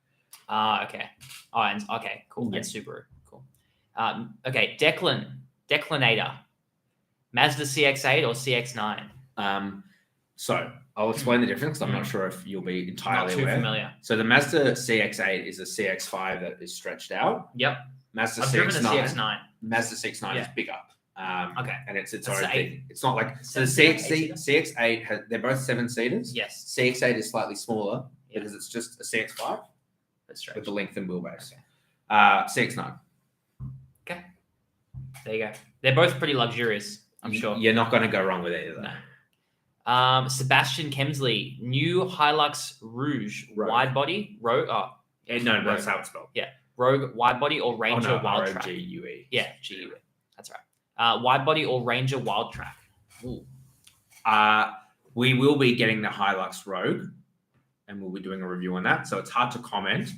Okay. Oh, and okay, cool. Yeah. And Subaru, cool. Okay, Declinator, Mazda CX-8 or CX-9? So I'll explain the difference. 'Cause I'm not sure if you'll be Not entirely too aware. familiar. So the Mazda CX-8 is a CX-5 that is stretched out. Yep. Mazda I've driven a CX-9. CX-9. Mazda CX-9 is Yeah. bigger. Okay. And it's its That's own the thing. It's not like so the Seven seater? CX-8 has, they're both 7-seaters. Yes. CX-8 is slightly smaller Yeah. because it's just a CX-5 That's right. with the length and wheelbase. Okay. CX-9. Okay. There you go. They're both pretty luxurious, I'm sure. You're not going to go wrong with either. No. Sebastian Kemsley, new Hilux Rouge, Rogue. wide body, Rogue, No, that's how it's spelled. Rogue wide body or Ranger Wild Track. ROGUE. Yeah, GUE. That's right. Wide body or Ranger Wild Track. Ooh. We will be getting the Hilux Rogue, and we'll be doing a review on that. So it's hard to comment.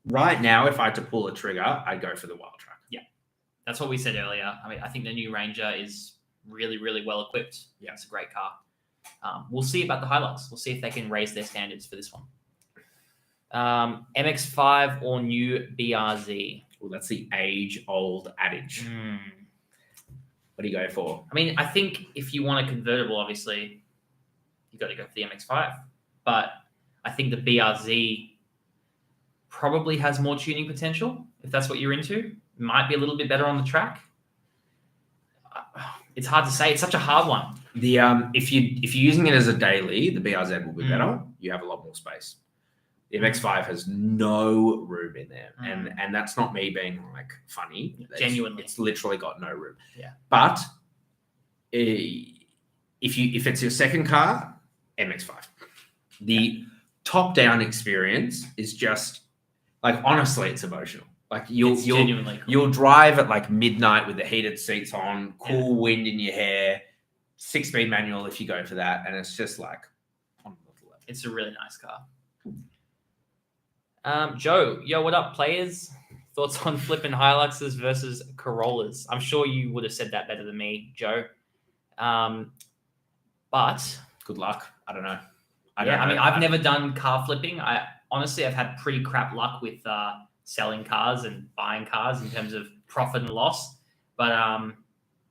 Right now, if I had to pull a trigger, I'd go for the Wild Track. That's what we said earlier. I mean, I think the new Ranger is really, really well equipped. Yeah. It's a great car. We'll see about the Hilux. We'll see if they can raise their standards for this one. MX-5 or new BRZ? Well, that's the age-old adage. What do you go for? I mean, I think if you want a convertible, obviously, you got to go for the MX-5. But I think the BRZ probably has more tuning potential, if that's what you're into. Might be a little bit better on the track. It's hard to say. It's such a hard one. The if you're using it as a daily, the BRZ will be better. You have a lot more space. The MX-5 has no room in there, and that's not me being like funny. Genuinely. It's literally got no room. Yeah. But if it's your second car, MX-5. The top-down experience is just like, honestly, it's emotional. Like you'll genuinely cool. You'll drive at like midnight with the heated seats on, cool wind in your hair, 6-speed manual if you go for that, and it's just like on another level. It's a really nice car. Joe, yo, what up, players? Thoughts on flipping Hiluxes versus Corollas? I'm sure you would have said that better than me, Joe. But Good luck. I don't know. I mean, I've never done car flipping. I've had pretty crap luck with selling cars and buying cars in terms of profit and loss. But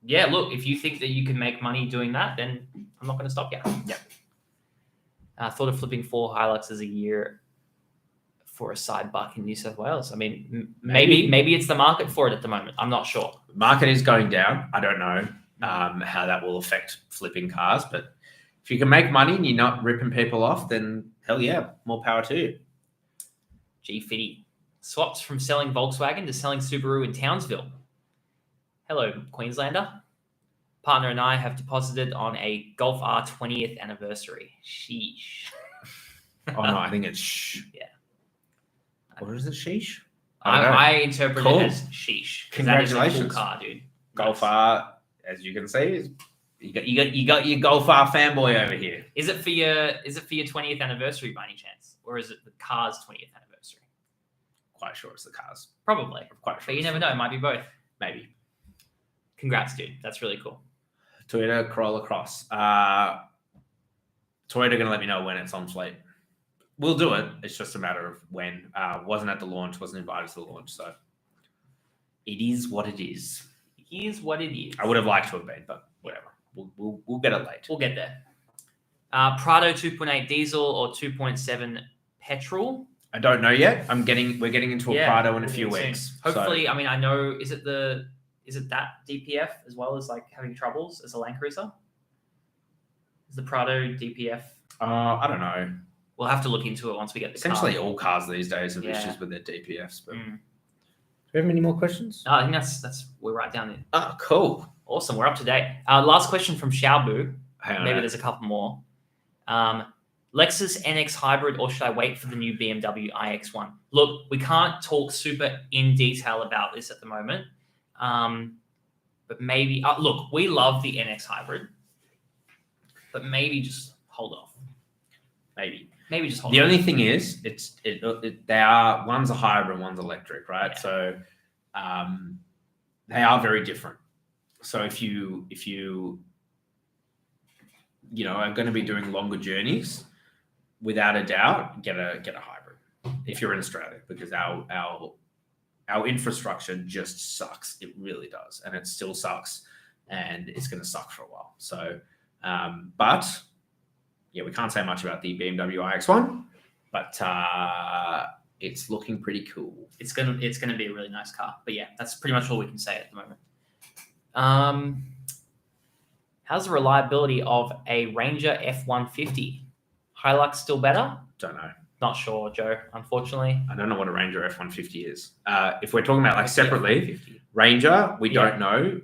look, if you think that you can make money doing that, then I'm not going to stop you. Yeah. Thought of flipping 4 Hiluxes a year for a side buck in New South Wales. I mean, maybe it's the market for it at the moment. I'm not sure. The market is going down. I don't know how that will affect flipping cars, but if you can make money and you're not ripping people off, then hell yeah, more power to you. G50 swapped from selling Volkswagen to selling Subaru in Townsville. Hello, Queenslander. Partner and I have deposited on a Golf R 20th anniversary. Sheesh. Oh no, I think it's shh. Yeah. What is it, sheesh? I interpret Cool. it as sheesh. 'Cause Congratulations. that is a cool car, dude. Golf R, as you can see, you got your Golf R fanboy over here. Is it for your 20th anniversary by any chance, or is it the car's 20th anniversary? quite sure it's the cars. Probably. I'm quite sure. But you never know. It might be both. Maybe. Congrats, dude. That's really cool. Toyota Corolla Cross. Toyota going to let me know when it's on fleet. We'll do it. It's just a matter of when. Wasn't at the launch. Wasn't invited to the launch. So it is what it is. It is what it is. I would have liked to have been, but whatever. We'll get it late. We'll get there. Prado 2.8 diesel or 2.7 petrol? I don't know yet. We're getting into a Prado in a few soon. weeks. Hopefully, I mean, I know. Is it that DPF as well as like having troubles as a Land Cruiser? Is the Prado DPF? I don't know. We'll have to look into it once we get the Essentially, car. all cars these days have Yeah. issues with their DPFs. But Mm. do we have any more questions? No, I think that's we're right down there. Oh, cool. Awesome, we're up to date. Last question from Xiaobu. Hang on. Maybe there's a couple more. Lexus NX hybrid, or should I wait for the new BMW iX1? Look, we can't talk super in detail about this at the moment, but maybe look, we love the NX hybrid, but maybe just hold off. Maybe just hold. The off. only thing is, they are one's a hybrid, one's electric, right? Yeah. So, they are very different. So if you are going to be doing longer journeys, without a doubt, get a hybrid if you're in Australia, because our infrastructure just sucks. It really does, and it still sucks, and it's going to suck for a while. So, but yeah, we can't say much about the BMW iX1, but it's looking pretty cool. It's gonna be a really nice car. But yeah, that's pretty much all we can say at the moment. How's the reliability of a Ranger F-150? Hilux still better? Don't know. Not sure, Joe. Unfortunately, I don't know what a Ranger F-150 is. If we're talking about like separately, F-150. Ranger, we don't know.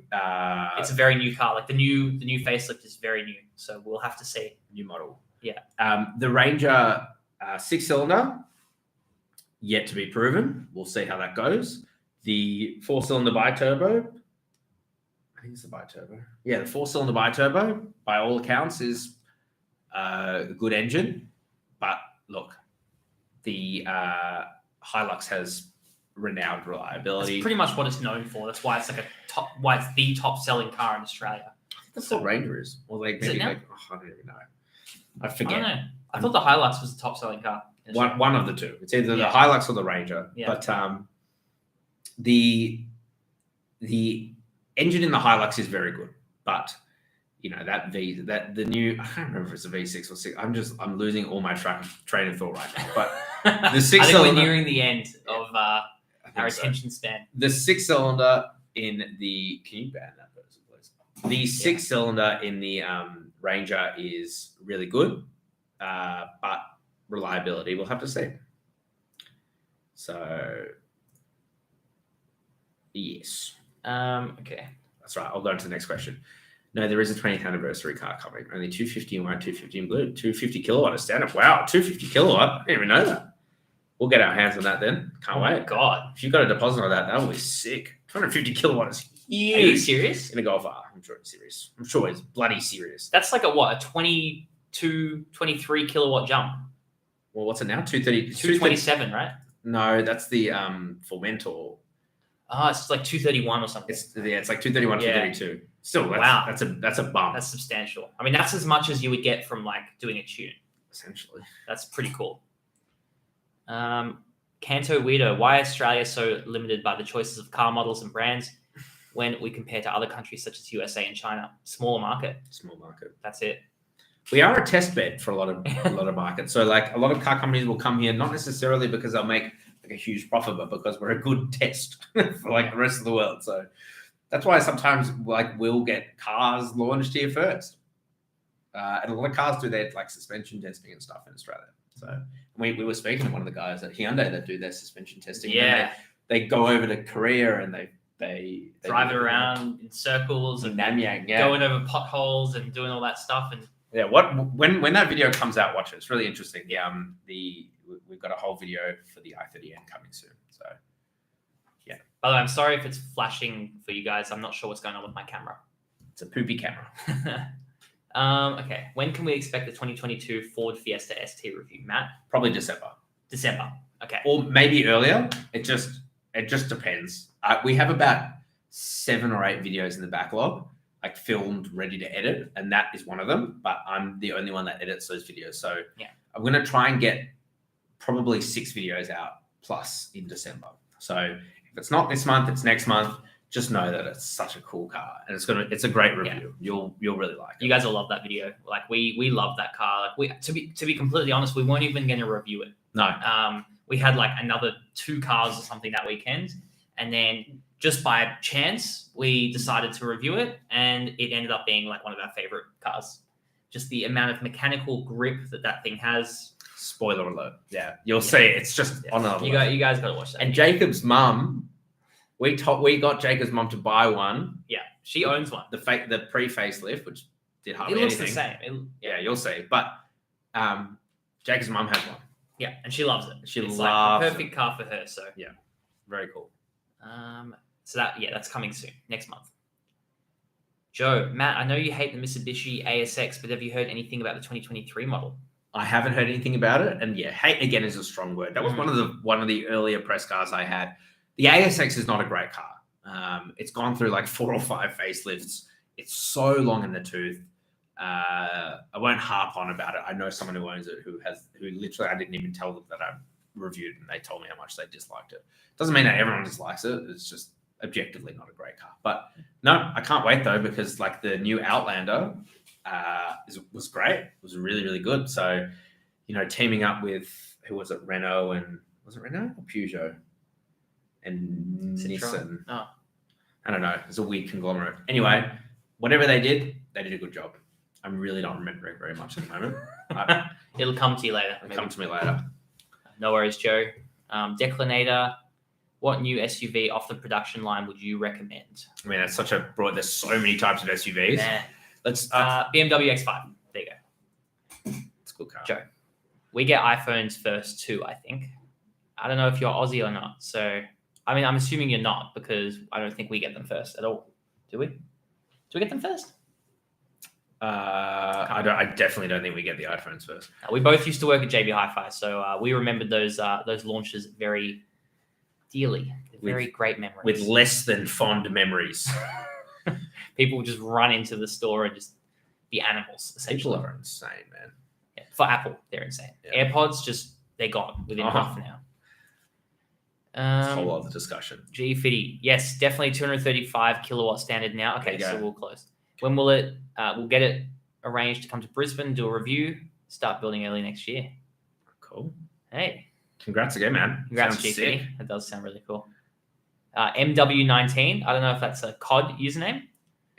It's a very new car. Like the new facelift is very new, so we'll have to see. New model. Yeah. The Ranger 6-cylinder, yet to be proven. We'll see how that goes. The 4-cylinder bi-turbo, I think it's the bi-turbo. Yeah, the 4-cylinder bi-turbo, by all accounts, is a good engine. But look, the Hilux has renowned reliability. That's pretty much what it's known for. That's why it's like why it's the top selling car in Australia. That's what Ranger is. Or like maybe now? I don't even know. I I forget. don't know. I thought the Hilux was the top selling car. in Australia. One of the two. It's either the Yeah. Hilux or the Ranger. Yeah. But the engine in the Hilux is very good. But the new, I can't remember if it's a V6 or 6. I'm losing all my train of thought right now. But the I think 6-cylinder, we're nearing the end of I think our so. attention span. The 6-cylinder in the, can you ban that person, please? The 6-cylinder in the Ranger is really good, but reliability, we'll have to see. So, yes. Okay. That's right. I'll go on to the next question. No, there is a 20th anniversary car coming. Only 250 in white, 250 in blue. 250 kilowatt is standard. Wow, 250 kilowatt. I didn't even know that. We'll get our hands on that then. Can't wait. God. If you got a deposit on that, that will be sick. 250 kilowatt is huge. Are you serious? In a Golf R. I'm sure it's serious. I'm sure it's bloody serious. That's like a 22, 23 kilowatt jump. Well, what's it now? 230. 227, right? No, that's the Formentor. Oh, it's like 231 or something. It's like 231, Yeah. 232. Still, Wow. that's a bump. That's substantial. I mean, that's as much as you would get from like doing a tune. Essentially. That's pretty cool. Canto Weirdo, why Australia so limited by the choices of car models and brands when we compare to other countries such as USA and China? Smaller market. Small market. That's it. We are a test bed for a lot of markets. So like a lot of car companies will come here, not necessarily because they'll make like a huge profit, but because we're a good test for like the rest of the world. So that's why sometimes like we'll get cars launched here first. And a lot of cars do their like suspension testing and stuff in Australia. So we were speaking to one of the guys at Hyundai that do their suspension testing. Yeah. They go over to Korea and they Drive it around in circles and Namyang, going over potholes and doing all that stuff. And yeah, when that video comes out, watch it. It's really interesting. We've got a whole video for the i30N coming soon. So yeah. by the way, I'm sorry if it's flashing for you guys. I'm not sure what's going on with my camera. It's a poopy camera. Okay. When can we expect the 2022 Ford Fiesta ST review, Matt? Probably December. December. Okay. or maybe earlier. It just depends. We have about 7 or 8 videos in the backlog, like filmed, ready to edit, and that is one of them. But I'm the only one that edits those videos, so yeah, I'm gonna try and get probably 6 videos out plus in December. So if it's not this month, it's next month. Just know that it's such a cool car, and it's a great review. You'll really like it. You guys will love that video. Like we love that car. Like to be completely honest, we weren't even going to review it. No. We had like another 2 cars or something that weekend, and then just by chance we decided to review it, and it ended up being like one of our favorite cars. Just the amount of mechanical grip that thing has. Spoiler alert. Yeah, you'll see. It's just on another. You guys got to watch that. And Jacob's mum. We got Jacob's mum to buy one. Yeah, she owns one. The pre-facelift, which did hardly It looks anything. the same. Yeah, you'll see. But Jacob's mum has one. Yeah, and she loves it. She it's loves like the perfect car for her. So yeah, very cool. So that's coming soon, next month. Joe, Matt, I know you hate the Mitsubishi ASX, but have you heard anything about the 2023 model? I haven't heard anything about it, and yeah, hate again is a strong word. That was one of the earlier press cars I had. The ASX is not a great car. It's gone through like 4 or 5 facelifts. It's so long in the tooth. I won't harp on about it. I know someone who owns it who literally, I didn't even tell them that I reviewed, and they told me how much they disliked it. Doesn't mean that everyone dislikes it. It's just objectively not a great car. But no, I can't wait though, because like the new Outlander was great. It was really, really good. So, teaming up with, who was it? Renault, and was it Renault or Peugeot? And Nissan. Oh. I don't know. It's a weird conglomerate. Anyway, whatever they did a good job. I'm really not remembering very much at the moment. It'll come to you later. It'll come to me later. No worries, Joe. Declinator, what new SUV off the production line would you recommend? I mean, that's such a broad. There's so many types of SUVs. Nah. Let's BMW X5. There you go. It's a good car. Joe, we get iPhones first too, I think. I don't know if you're Aussie or not. So, I mean, I'm assuming you're not, because I don't think we get them first at all. Do we? Do we get them first? I definitely don't think we get the iPhones first. We both used to work at JB Hi-Fi, so we remembered those launches very dearly. Very great memories. With less than fond memories. People just run into the store and just be animals, essentially. People are insane, man. Yeah, for Apple, they're insane. Yeah. AirPods, they're gone within half an hour. It's a whole other discussion. G50, yes, definitely 235 kilowatt standard now. Okay, so we'll close. When will it? We'll get it arranged to come to Brisbane, do a review, start building early next year. Cool. Hey, congrats again, man. Congrats, G50. Sick. That does sound really cool. MW19. I don't know if that's a COD username.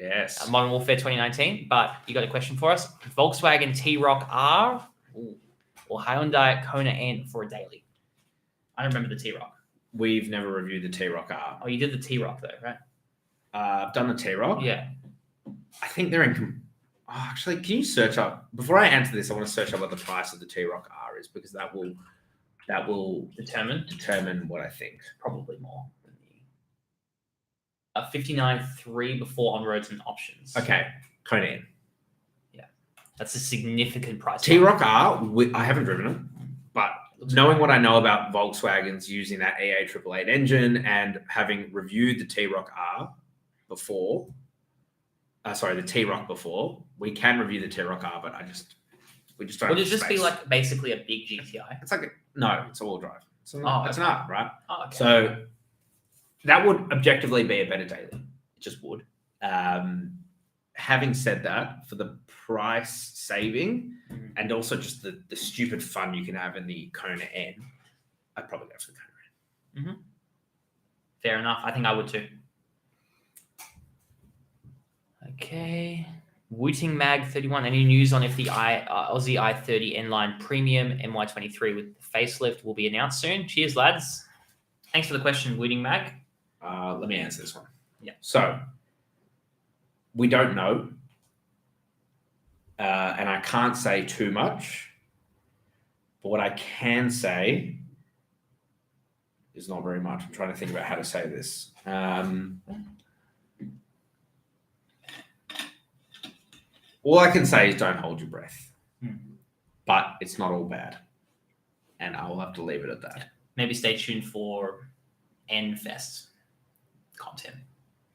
Yes. Modern Warfare 2019. But you got a question for us? Volkswagen T-Roc R or Hyundai Kona N for a daily? I don't remember the T-Roc. We've never reviewed the T-Roc R. Oh, you did the T-Roc though, right? I've done the T-Roc. Yeah. I think they're in. Actually, can you search up before I answer this? I want to search up what the price of the T-Roc R is, because that will determine what I think. Probably more than the 59.3 before on roads and options. Okay, Kona N. Yeah, that's a significant price. T-Roc R. I haven't driven it, but knowing what I know about Volkswagens using that EA888 engine and having reviewed the T-Roc R before. The T-Roc before. We can review the T-Roc R, but we just don't. Would it have just space. be like basically a big GTI? It's like it's all drive. It's an R, right? Oh, okay. So that would objectively be a better daily. It just would. Having said that, for the price saving and also just the stupid fun you can have in the Kona N, I'd probably go for the Kona N. Mm-hmm. Fair enough. I think I would too. Okay. Wooting Mag 31. Any news on if the Aussie i30 N-Line Premium MY23 with the facelift will be announced soon? Cheers, lads. Thanks for the question, Wooting Mag. Let me answer this one. Yeah. So we don't know, and I can't say too much. But what I can say is not very much. I'm trying to think about how to say this. All I can say is don't hold your breath. But it's not all bad. And I will have to leave it at that. maybe stay tuned for N Fest content.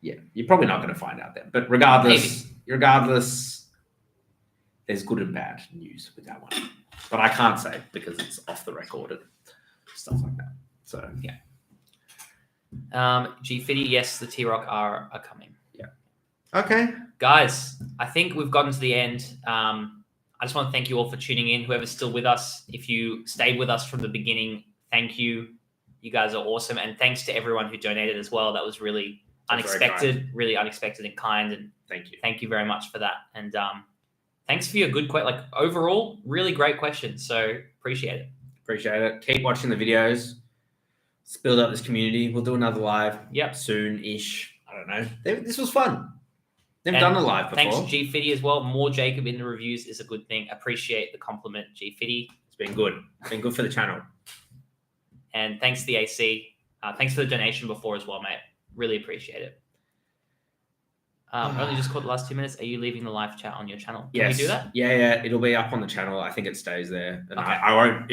Yeah, you're probably not going to find out then. But regardless, there's good and bad news with that one. But I can't say because it's off the record and stuff like that. So yeah. G50, yes, the T-Roc R are coming. Yeah. Okay. Guys, I think we've gotten to the end. I just want to thank you all for tuning in. Whoever's still with us, if you stayed with us from the beginning, thank you. You guys are awesome. And thanks to everyone who donated as well. That was really unexpected, really unexpected and kind. And thank you very much for that. And thanks for your good question. Like overall, really great questions. So appreciate it. Appreciate it. Keep watching the videos. Let's build up this community. We'll do another live. Yep. Soon-ish. I don't know. This was fun. Never done a live before. Thanks to G50 as well. More Jacob in the reviews is a good thing. Appreciate the compliment, G50. It's been good. It's been good for the channel. And thanks to the AC. Thanks for the donation before as well, mate. Really appreciate it. Only just caught the last 2 minutes. Are you leaving the live chat on your channel? Can we do that? Yeah. It'll be up on the channel. I think it stays there. And Okay. I won't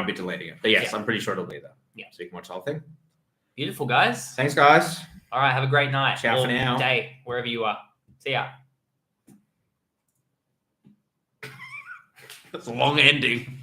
be deleting it. But yes, I'm pretty sure it'll be there. Yeah. So you can watch the whole thing. Beautiful, guys. Thanks, guys. All right. Have a great night. Ciao for now. Day, wherever you are. See ya. That's a long ending.